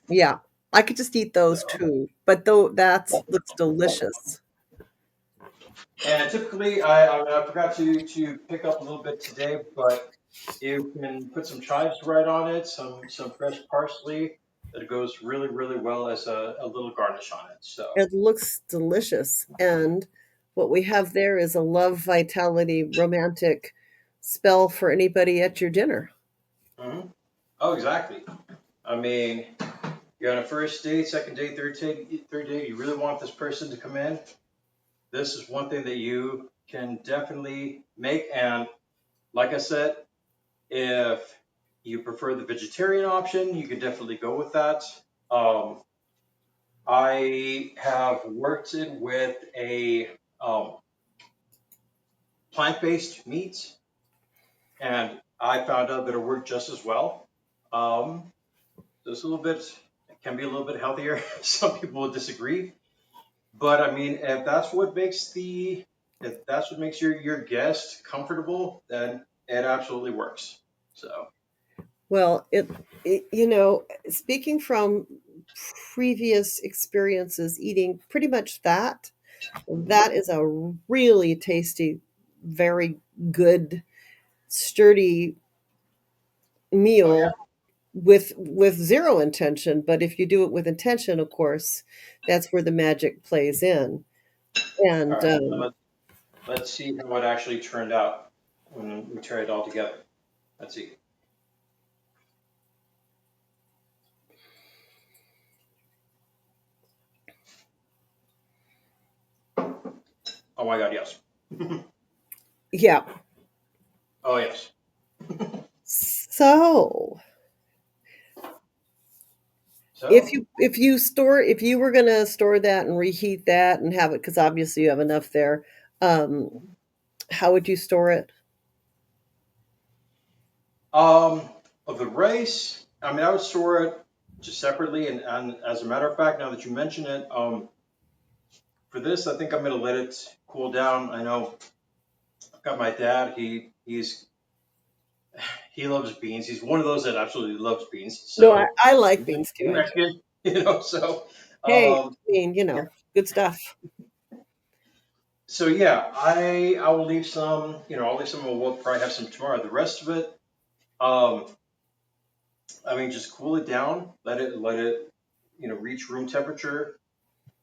yeah, I could just eat those So, too. But though that looks delicious. and typically, I forgot to pick up a little bit today, but you can put some chives right on it, some fresh parsley. That goes really really well as a little garnish on it. So, It looks delicious. And what we have there is a love, vitality, romantic spell for anybody at your dinner. mhm. Oh, exactly. I mean, you're on a first date, second date, third date. You really want this person to come in. This is one thing that you can definitely make. And like I said, if you prefer the vegetarian option, you can definitely go with that. Um, I have worked it with a um, plant-based meat, and I found out that it worked just as well. Um, just a little bit, it can be a little bit healthier. Some people will disagree, but I mean, if that's what makes your guest comfortable, then it absolutely works. So, Well, speaking from previous experiences eating pretty much that, mhm. that is a really tasty, very good, sturdy Oh yeah, meal with zero intention. But if you do it with intention, of course, that's where the magic plays in. all And right. Let's see how it actually turned out when we try it all together. Let's see. Oh my God, yes. yeah. Oh yes. So So, if you were gonna store that and reheat that and have it, because obviously you have enough there, um, how would you store it? um, of the rice, I mean, I would store it just separately. And as a matter of fact, now that you mention it, for this, I think I'm gonna let it cool down. I know I've got my dad. He loves beans. He's one of those that absolutely loves beans. No, So I like he's beans too. I do. Mexican, so Hey, I um, mean, yeah. good stuff. So yeah, I will leave some. I'll leave some. We'll probably have some tomorrow. The rest of it, um, I mean, just cool it down. Let it reach room temperature.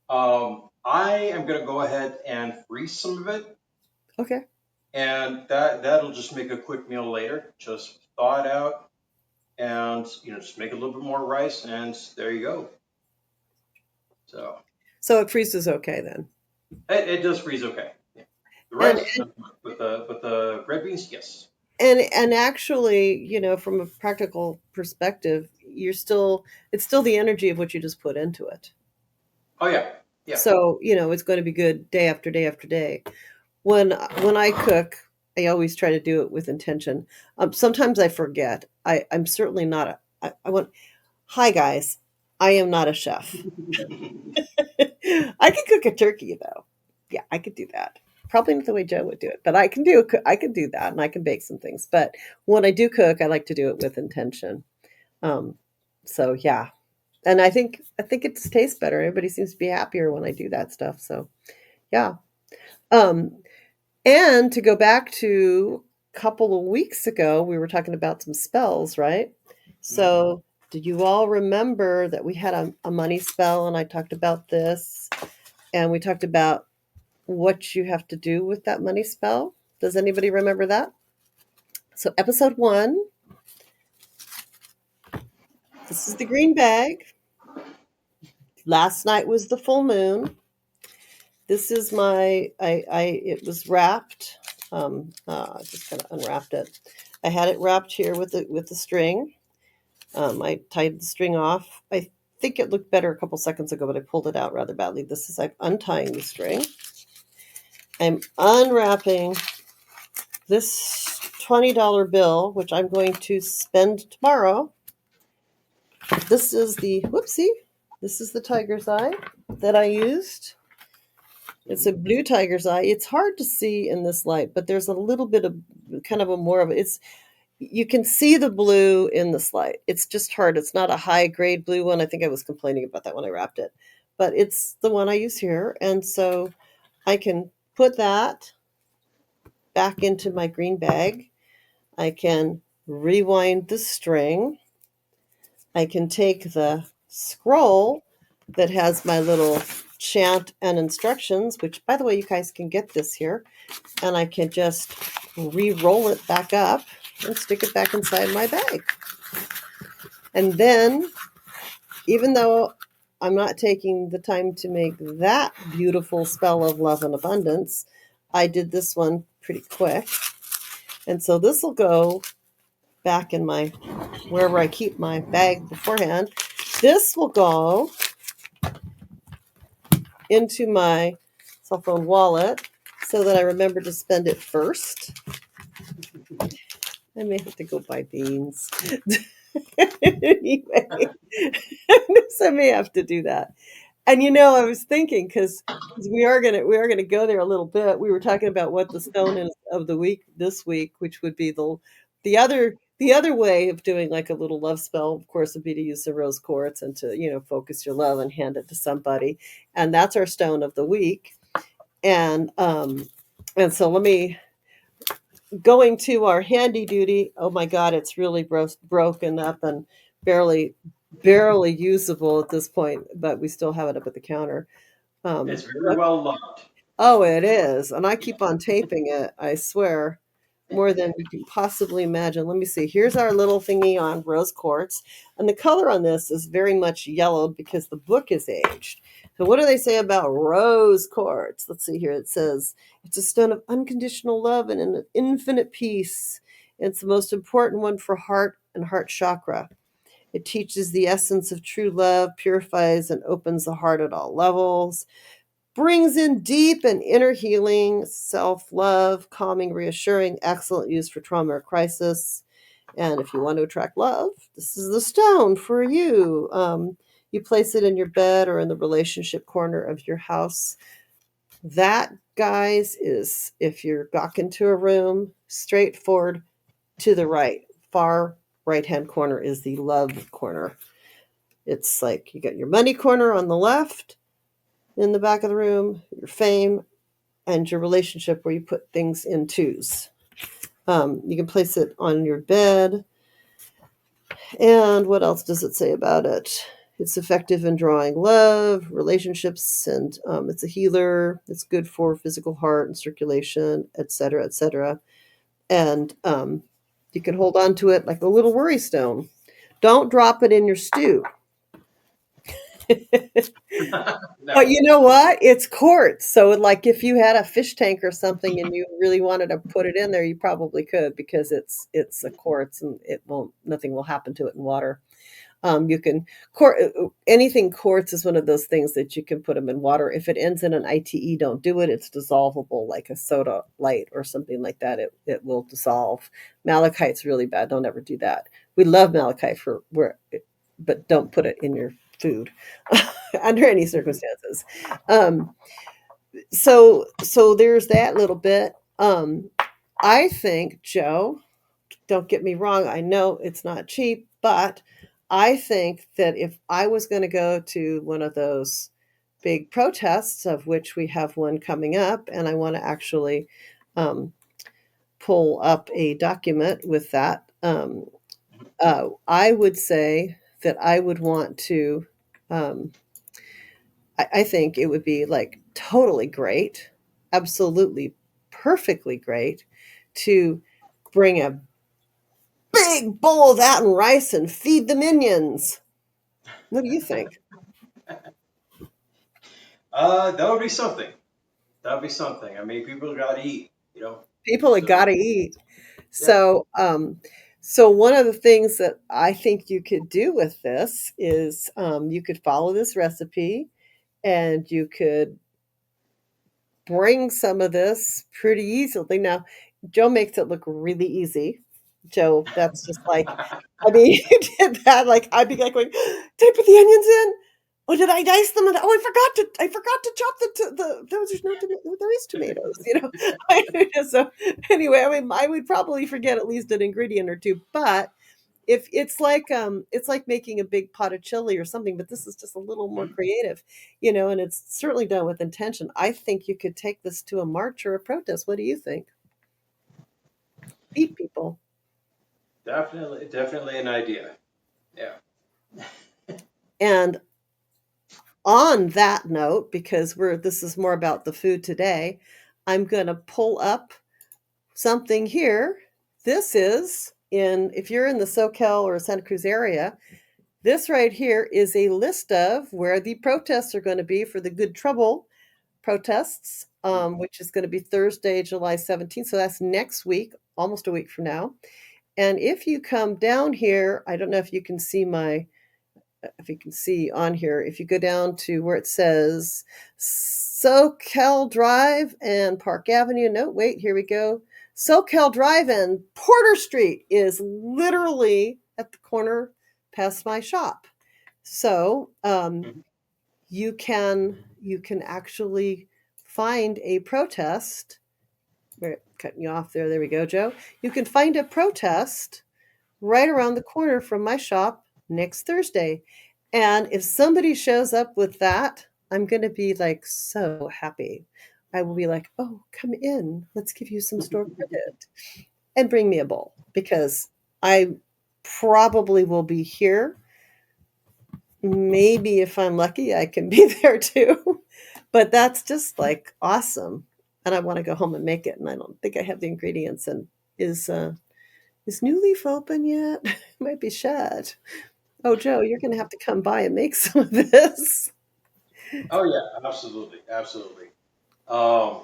I am gonna go ahead and freeze some of it, Okay. and that'll just make a quick meal later. Just thaw it out, and just make a little bit more rice, and there you go. So So it freezes okay then. it does freeze okay. Yeah. The And rice, but the red beans, yes. and actually, from a practical perspective, it's still the energy of what you just put into it. Oh yeah, yeah. So, it's going to be good day after day after day. When I cook, I always try to do it with intention. Sometimes I forget. I'm certainly not I want. Hi guys, I am not a chef. I can cook a turkey though. Yeah, I could do that. Probably not the way Joe would do it, but I can do that, and I can bake some things. But when I do cook, I like to do it with intention. Um, so yeah, and I think it just tastes better. Everybody seems to be happier when I do that stuff. So yeah. Um, and to go back to a couple of weeks ago, we were talking about some spells, right? Mhm. So, do you all remember that we had a money spell and I talked about this and we talked about what you have to do with that money spell? Does anybody remember that? So, episode 1, This is the green bag. Last night was the full moon. This is it was wrapped. I just kind of unwrapped it. I had it wrapped here with the string. I tied the string off. I think it looked better a couple seconds ago, but I pulled it out rather badly. This is I'm untying the string. I'm unwrapping this $20 bill, which I'm going to spend tomorrow. This is the whoopsie. This is the tiger's eye that I used. It's a blue tiger's eye. It's hard to see in this light, but there's a little bit of kind of a more of it's you can see the blue in this light. It's just hard. It's not a high grade blue one. I think I was complaining about that when I wrapped it, but it's the one I use here. And so I can put that back into my green bag. I can rewind the string. I can take the scroll that has my little chant and instructions, which, by the way, you guys can get this here, and I can just re-roll it back up and stick it back inside my bag. And then, even though I'm not taking the time to make that beautiful spell of love and abundance, I did this one pretty quick. And so this will go back in my wherever I keep my bag beforehand. This will go into my cell phone wallet so that I remember to spend it first. I may have to go buy beans. Anyway, so I may have to do that. And I was thinking because we are gonna go there a little bit. We were talking about what the stone is of the week this week, which would be the other way of doing like a little love spell, of course, would be to use the rose quartz and to focus your love and hand it to somebody, and that's our stone of the week. And so let me going to our handy duty. Oh my God, it's really broken up and barely usable at this point, but we still have it up at the counter. It's very well loved. Oh, it is. And I keep on taping it, I swear, more than you can possibly imagine. Let me see. Here's our little thingy on rose quartz. And the color on this is very much yellowed because the book is aged. So, what do they say about rose quartz? Let's see here. It says it's a stone of unconditional love and an infinite peace. It's the most important one for heart and heart chakra. It teaches the essence of true love, purifies and opens the heart at all levels, brings in deep and inner healing, self-love, calming, reassuring, excellent use for trauma or crisis. And if you want to attract love, this is the stone for you. You place it in your bed or in the relationship corner of your house. That, guys, is if you're back into a room, straightforward to the right, far right-hand corner is the love corner. It's like you got your money corner on the left, in the back of the room, your fame, and your relationship where you put things in twos. You can place it on your bed. And what else does it say about it? It's effective in drawing love, relationships, and it's a healer. It's good for physical heart and circulation, etc., etc. And you can hold on to it like a little worry stone. Don't drop it in your stew. But No. you know what? It's quartz. So, like, if you had a fish tank or something and you really wanted to put it in there, you probably could because it's a quartz and nothing will happen to it in water. You can anything quartz is one of those things that you can put them in water. If it ends in an ITE, don't do it. It's dissolvable, like a soda light or something like that. It will dissolve. Malachite's really bad. Don't ever do that. We love malachite but don't put it in your food under any circumstances. Um, so there's that little bit. I think, Joe, don't get me wrong, I know it's not cheap, but I think that if I was going to go to one of those big protests, of which we have one coming up, and I want to actually um, pull up a document with that, I would say that I would want to. Um, I think it would be like totally great, absolutely perfectly great to bring a big bowl of that and rice and feed the minions. What do you think? That would be something. That would be something. I mean, people got to eat, you know. People have got So to eat. yeah. So one of the things that I think you could do with this is you could follow this recipe and you could bring some of this pretty easily. Now, Joe makes it look really easy. Joe, that's just like, I mean, you did that. Like, I'd be like going, did I put the onions in? Oh, did I dice them? Oh, I forgot to chop there's no, there is tomatoes, you know? So anyway, I mean, I would probably forget at least an ingredient or two, but if it's like making a big pot of chili or something, but this is just a little more Mhm. creative, and it's certainly done with intention. I think you could take this to a march or a protest. What do you think? Beat people. Definitely, definitely an idea. Yeah. And on that note, because we're this is more about the food today, I'm going to pull up something here. This is in if you're in the SoCal or Santa Cruz area, this right here is a list of where the protests are going to be for the Good Trouble protests, which is going to be Thursday, July 17th. So that's next week, almost a week from now. And if you come down here, I don't know if you can see on here, if you go down to where it says SoCal Drive and Park Avenue. No, wait, here we go. SoCal Drive and Porter Street is literally at the corner past my shop. So Mhm. you can actually find a protest. We're cutting you off there. There we go, Joe. You can find a protest right around the corner from my shop next Thursday. And if somebody shows up with that, I'm going to be like so happy. I will be like, oh, come in. Let's give you some store credit and bring me a bowl because I probably will be here. Maybe if I'm lucky, I can be there too. But that's just like awesome. And I want to go home and make it. And I don't think I have the ingredients. And is is New Leaf open yet? Might be shut. Oh, Joe, you're going to have to come by and make some of this. Oh yeah, absolutely, absolutely. Um,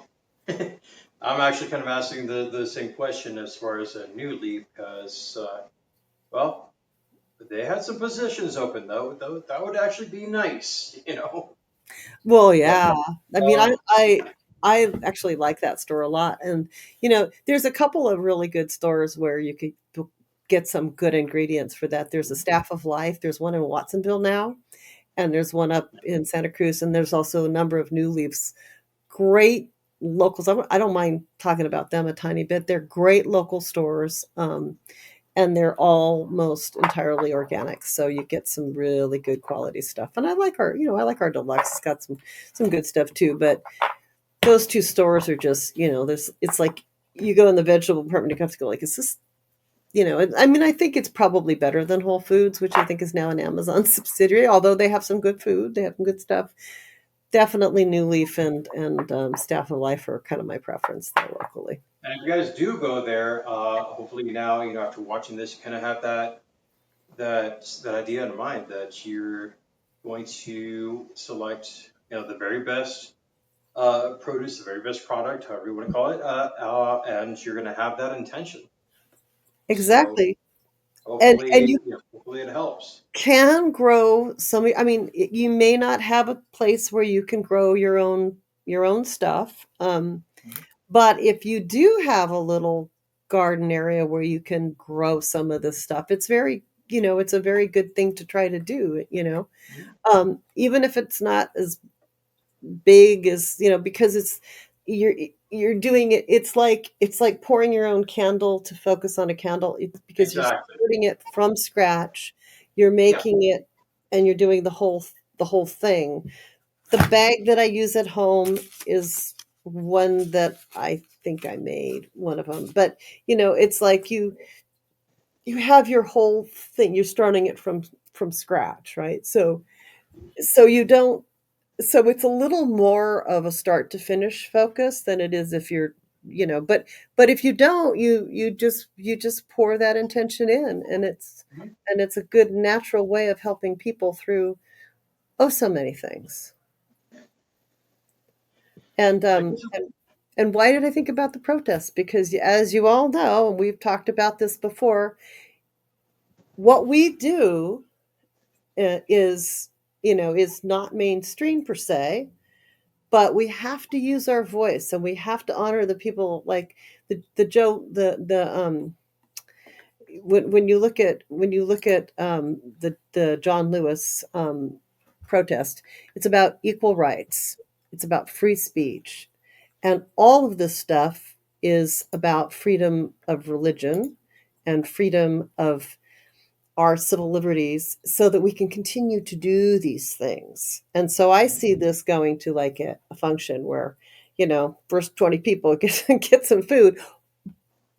I'm actually kind of asking the same question as far as a new leaf because, well, they had some positions open though. That would actually be nice, you know. Well, But yeah. I mean, um, I actually like that store a lot, and there's a couple of really good stores where you could get some good ingredients for that. There's a Staff of Life. There's one in Watsonville now, and there's one up in Santa Cruz, and there's also a number of New Leafs. Great locals. I don't mind talking about them a tiny bit. They're great local stores. And they're almost entirely organic, so you get some really good quality stuff. And I like our deluxe. It's got some good stuff too. But those two stores are just, there's it's like you go in the vegetable department, you have to go like, is this, I mean, I think it's probably better than Whole Foods, which I think is now an Amazon subsidiary. Although they have some good food, they have some good stuff. Definitely New Leaf and Staff of Life are kind of my preference there locally. and if you guys do go there, hopefully now, after watching this, you kind of have that idea in mind that you're going to select, the very best produce, the very best product, however you want to call it, and you're going to have that intention. So Exactly. And hopefully, you hopefully it helps. can grow some. I mean, you may not have a place where you can grow your own stuff, but if you do have a little garden area where you can grow some of this stuff, it's a very good thing to try to do, even if it's not as big as, because you're you're doing it. It's like pouring your own candle to focus on a candle. It's because you're Exactly. starting it from scratch. You're Yeah. making it and you're doing the whole thing. The bag that I use at home is one that I think I made, one of them. But, it's like you have your whole thing. You're starting it from scratch, right? So you don't so it's a little more of a start to finish focus than it is if you're but if you don't, you just pour that intention in, Mhm. and it's a good natural way of helping people through, oh, so many things. And I guess. and why did I think about the protests? Because as you all know, and we've talked about this before, what we do is, is not mainstream per se, but we have to use our voice, and we have to honor the people, like the Joe the when you look at the John Lewis protest, it's about equal rights, it's about free speech, and all of this stuff is about freedom of religion and freedom of our civil liberties, so that we can continue to do these things. And so I see this going to like a function where, first 20 people get some food.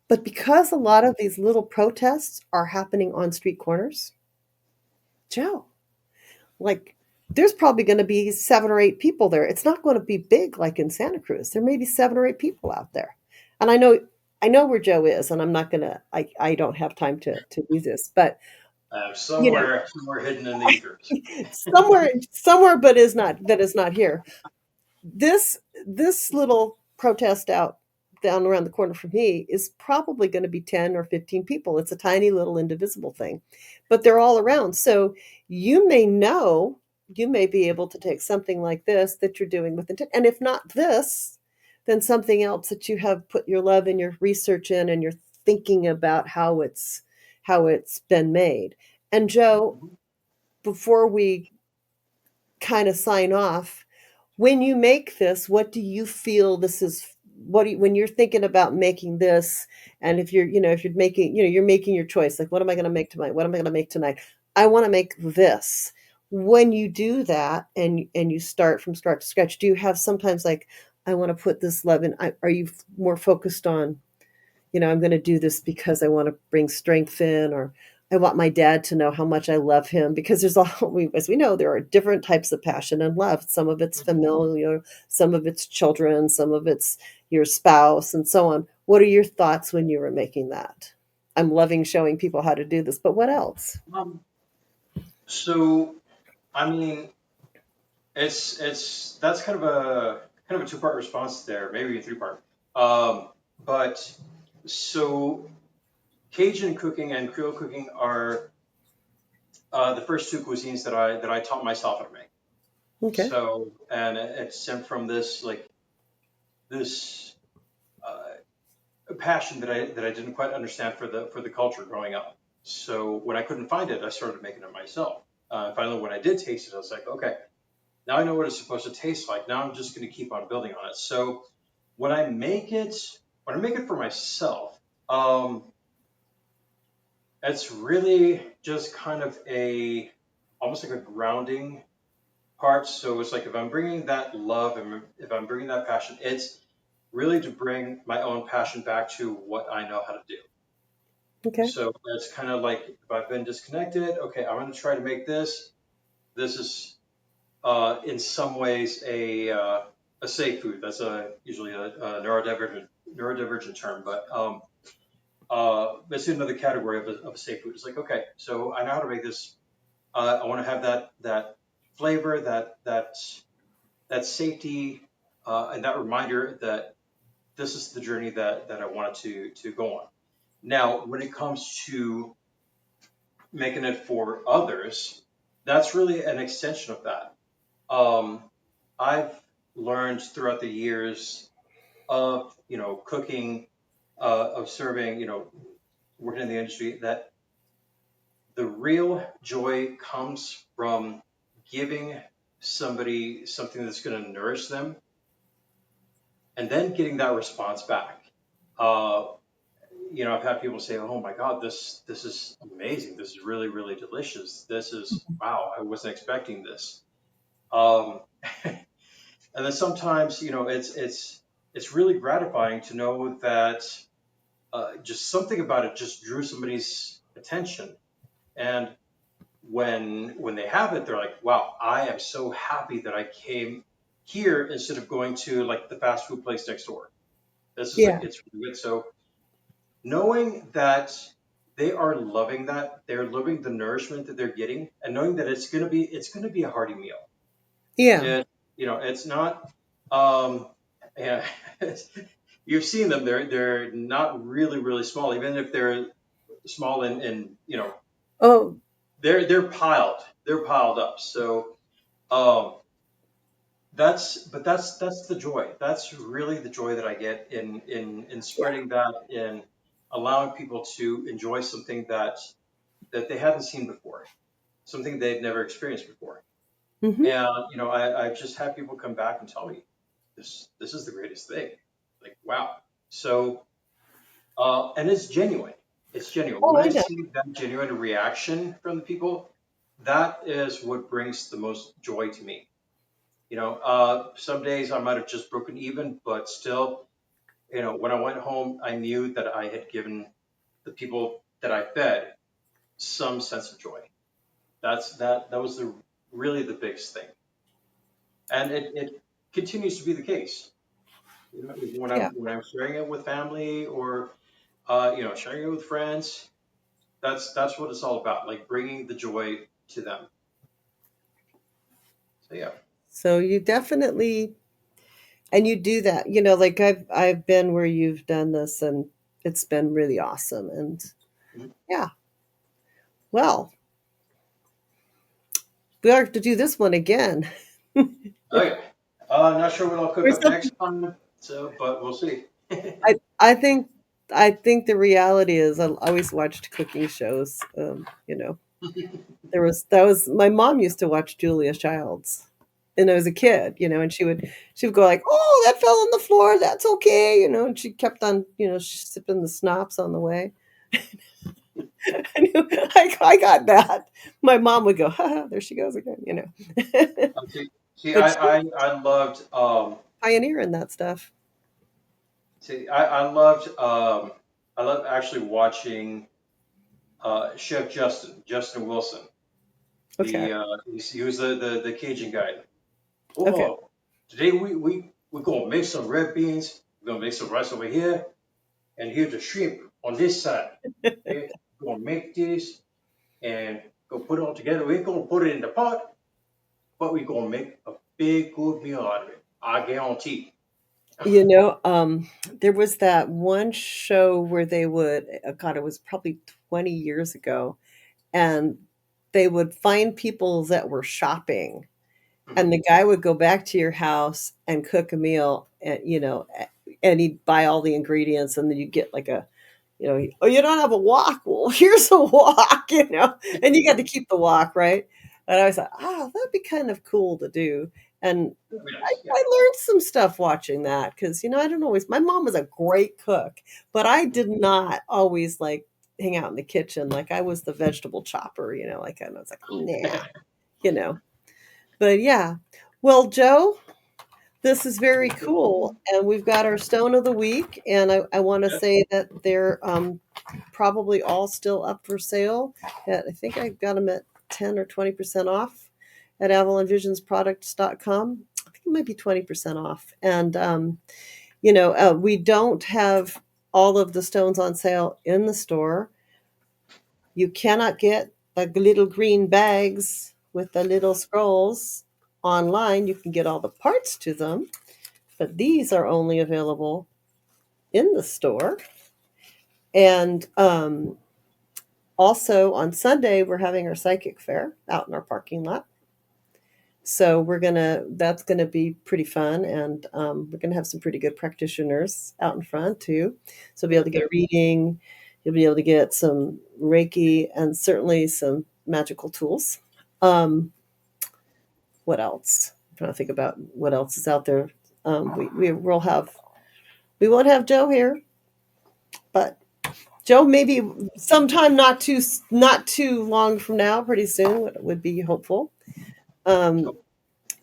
But because a lot of these little protests are happening on street corners, Joe, like, there's probably going to be 7 or 8 people there. It's not going to be big like in Santa Cruz. There may be 7 or 8 people out there. And I know where Joe is, and I'm not going to, I don't have time to do this, but you know, Somewhere hidden in the ethers. somewhere, but is not here. This little protest out down around the corner from me is probably going to be 10 or 15 people. It's a tiny little indivisible thing, but they're all around. So you may know, you may be able to take something like this that you're doing with intent, and if not this, then something else that you have put your love and your research in, and you're thinking about how it's been made. And Joe, Mhm. before we kind of sign off, when you make this, what do you feel this is? When you're thinking about making this, and if you're making, you're making your choice, like, what am I going to make tonight? What am I going to make tonight? I want to make this. When you do that, and you start from start to scratch, do you have sometimes like, I want to put this love in? Are you more focused on, I'm going to do this because I want to bring strength in, or I want my dad to know how much I love him? Because as we know, there are different types of passion and love. Some of it's Mhm. familial, some of it's children, some of it's your spouse, and so on. What are your thoughts when you were making that? I'm loving showing people how to do this, but what else? Um, so I mean, it's that's kind of a two-part response there, maybe a three-part. But so Cajun cooking and Creole cooking are the first two cuisines that I taught myself how to make. Okay. So, and it stemmed from this passion that I didn't quite understand for the culture growing up. So when I couldn't find it, I started making it myself. Finally, when I did taste it, I was like, okay, now I know what it's supposed to taste like. Now I'm just going to keep on building on it. So when I make it, when I make it for myself, um, it's really just kind of almost like a grounding part. So it's like if I'm bringing that love and if I'm bringing that passion, it's really to bring my own passion back to what I know how to do. Okay. So it's kind of like if I've been disconnected, okay, I'm going to try to make this. This is in some ways a safe food. That's usually a neurodivergent term, but it's another category of a safe food. It's like, okay, so I know how to make this. I want to have that flavor, that safety, and that reminder that this is the journey that I wanted to go on. Now, when it comes to making it for others, that's really an extension of that. Um, I've learned throughout the years of cooking, of serving, working in the industry, that the real joy comes from giving somebody something that's going to nourish them, and then getting that response back. Uh, I've had people say, "Oh my God, this is amazing. This is really really delicious. This is wow. I wasn't expecting this." Um, and then sometimes, it's really gratifying to know that just something about it just drew somebody's attention, and when they have it, they're like, "Wow, I am so happy that I came here instead of going to like the fast food place next door." Yeah. It's really good. So knowing that they are loving that, they're loving the nourishment that they're getting, and knowing that it's gonna be a hearty meal. Yeah. It it's not um yeah, you've seen them. They're not really small, even if they're small and Oh, they're piled up. So um that's the joy. That's really the joy that I get in yeah. spreading that, in allowing people to enjoy something that they haven't seen before, something they've never experienced before. Hmm. And I've just had people come back and tell me this is the greatest thing. Like, wow. So and it's genuine. It's genuine. Oh, When I I know. see that genuine reaction from the people, that is what brings the most joy to me. Some days I might have just broken even, but still, when I went home, I knew that I had given the people that I fed some sense of joy. That was the really the biggest thing, and it continues to be the case. Even Yeah. when I'm sharing it with family, or sharing it with friends, that's what it's all about, like bringing the joy to them. So yeah. So you definitely, and you do that, like I've been where you've done this, and it's been really awesome. And Mhm. yeah, well, we have to do this one again. Okay. Not sure what I'll cook There's up something next time, so but we'll see. I think the reality is I always watched cooking shows. There was my mom used to watch Julia Childs, and I was a kid, and she would go like, "Oh, that fell on the floor. That's okay," and she kept on, sipping the schnapps on the way. I knew I got that. My mom would go, "Ha, there she goes again." See, But she was I loved a pioneer in that stuff. I loved actually watching Chef Justin Wilson. Okay, He was the Cajun guy. okay. Oh, today we're gonna make some red beans. We're gonna make some rice over here, and here's the shrimp on this side. Okay, we're gonna make this and go put it all together. We ain't gonna put it in the pot, but we're gonna make a big good meal out of it. I guarantee. There was that one show where they would, God, it was probably 20 years ago, and they would find people that were shopping, and Mhm. the guy would go back to your house and cook a meal, and he'd buy all the ingredients, and then you get like oh, you don't have a wok? Well, here's a wok, and you got to keep the wok, right? And I was like, that'd be kind of cool to do. And Very I, nice. Yeah. I learned some stuff watching that because, I don't always, my mom was a great cook, but I did not always like hang out in the kitchen. Like I was the vegetable chopper, like I was like, nah, you know. But yeah. Well, Joe, this is very cool. And we've got our stone of the week. And I want to Yeah. say that they're probably all still up for sale. I think I got them at 10 or 20% off at AvalonVisionsProducts.com. I think it might be 20% off. And, we don't have all of the stones on sale in the store. You cannot get the little green bags with the little scrolls online. You can get all the parts to them, but these are only available in the store. And also on Sunday, we're having our psychic fair out in our parking lot. So that's gonna be pretty fun, and we're gonna have some pretty good practitioners out in front too. So you'll be able to get a reading, you'll be able to get some Reiki, and certainly some magical tools. Um, what else? I'm trying to think about what else is out there. We won't have Joe here, but Joe, maybe sometime not too long from now, pretty soon would be hopeful. Um,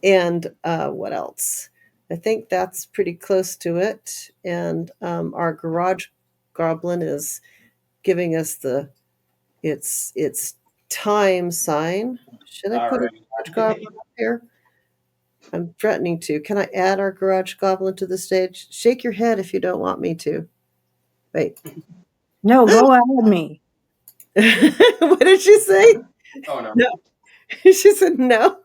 and what else? I think that's pretty close to it. And our garage goblin is giving us its time sign. Should I All put a garage right. goblin up here? I'm threatening to. Can I add our garage goblin to the stage? Shake your head if you don't want me to. Wait. No, go ahead me. What did she say? Oh no. No. She said no.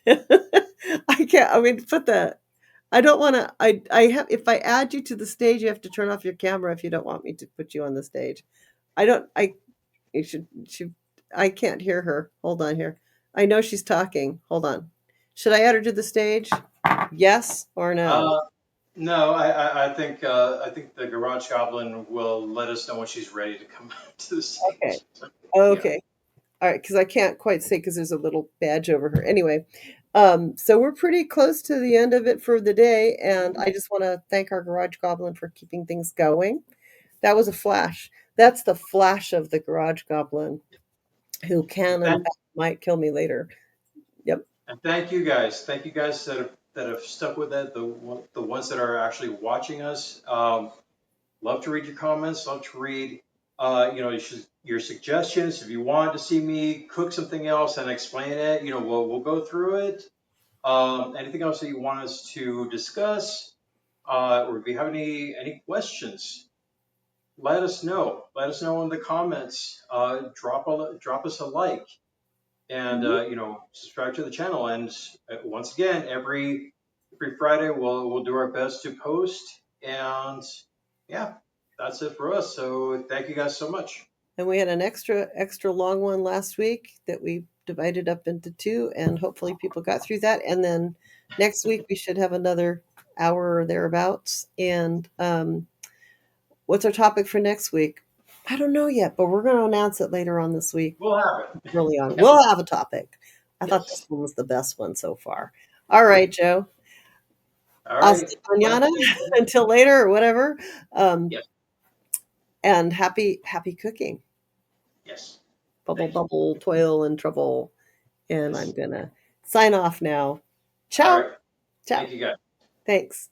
I can't. I mean, put the. I don't want to. I have. If I add you to the stage, you have to turn off your camera if you don't want me to put you on the stage. I don't. I. You should. She. I can't hear her. Hold on here. I know she's talking. Hold on. Should I add her to the stage? Yes or no? Uh, no, I think the garage goblin will let us know when she's ready to come to the Okay. stage. So, yeah. Okay. All right, because I can't quite say because there's a little badge over her. Anyway, so we're pretty close to the end of it for the day, and I just want to thank our garage goblin for keeping things going. That was a flash. That's the flash of the garage goblin who can and And might kill me later. Yep. And thank you guys. Thank you guys that have stuck with that. The ones that are actually watching us. Love to read your comments. Love to read, your suggestions. If you want to see me cook something else and explain it, we'll go through it. Anything else that you want us to discuss, or if you have any questions, let us know. Let us know in the comments. Drop us a like and Mhm. subscribe to the channel. And once again, every Friday we'll do our best to post. And yeah, that's it for us. So thank you guys so much. And we had an extra long one last week that we divided up into two, and hopefully people got through that. And then next week we should have another hour or thereabouts. And what's our topic for next week? I don't know yet, but we're going to announce it later on this week. We'll have it. Early on, we'll have a topic. I thought Yes. this one was the best one so far. All right, Joe. All right. Hasta Well, mañana until later or whatever. Um, yes. and happy cooking. Yes. Bubble, Thank you. bubble, toil and trouble. And I'm Yes. gonna sign off now. All Ciao. right. Ciao. Thank you guys. Thanks.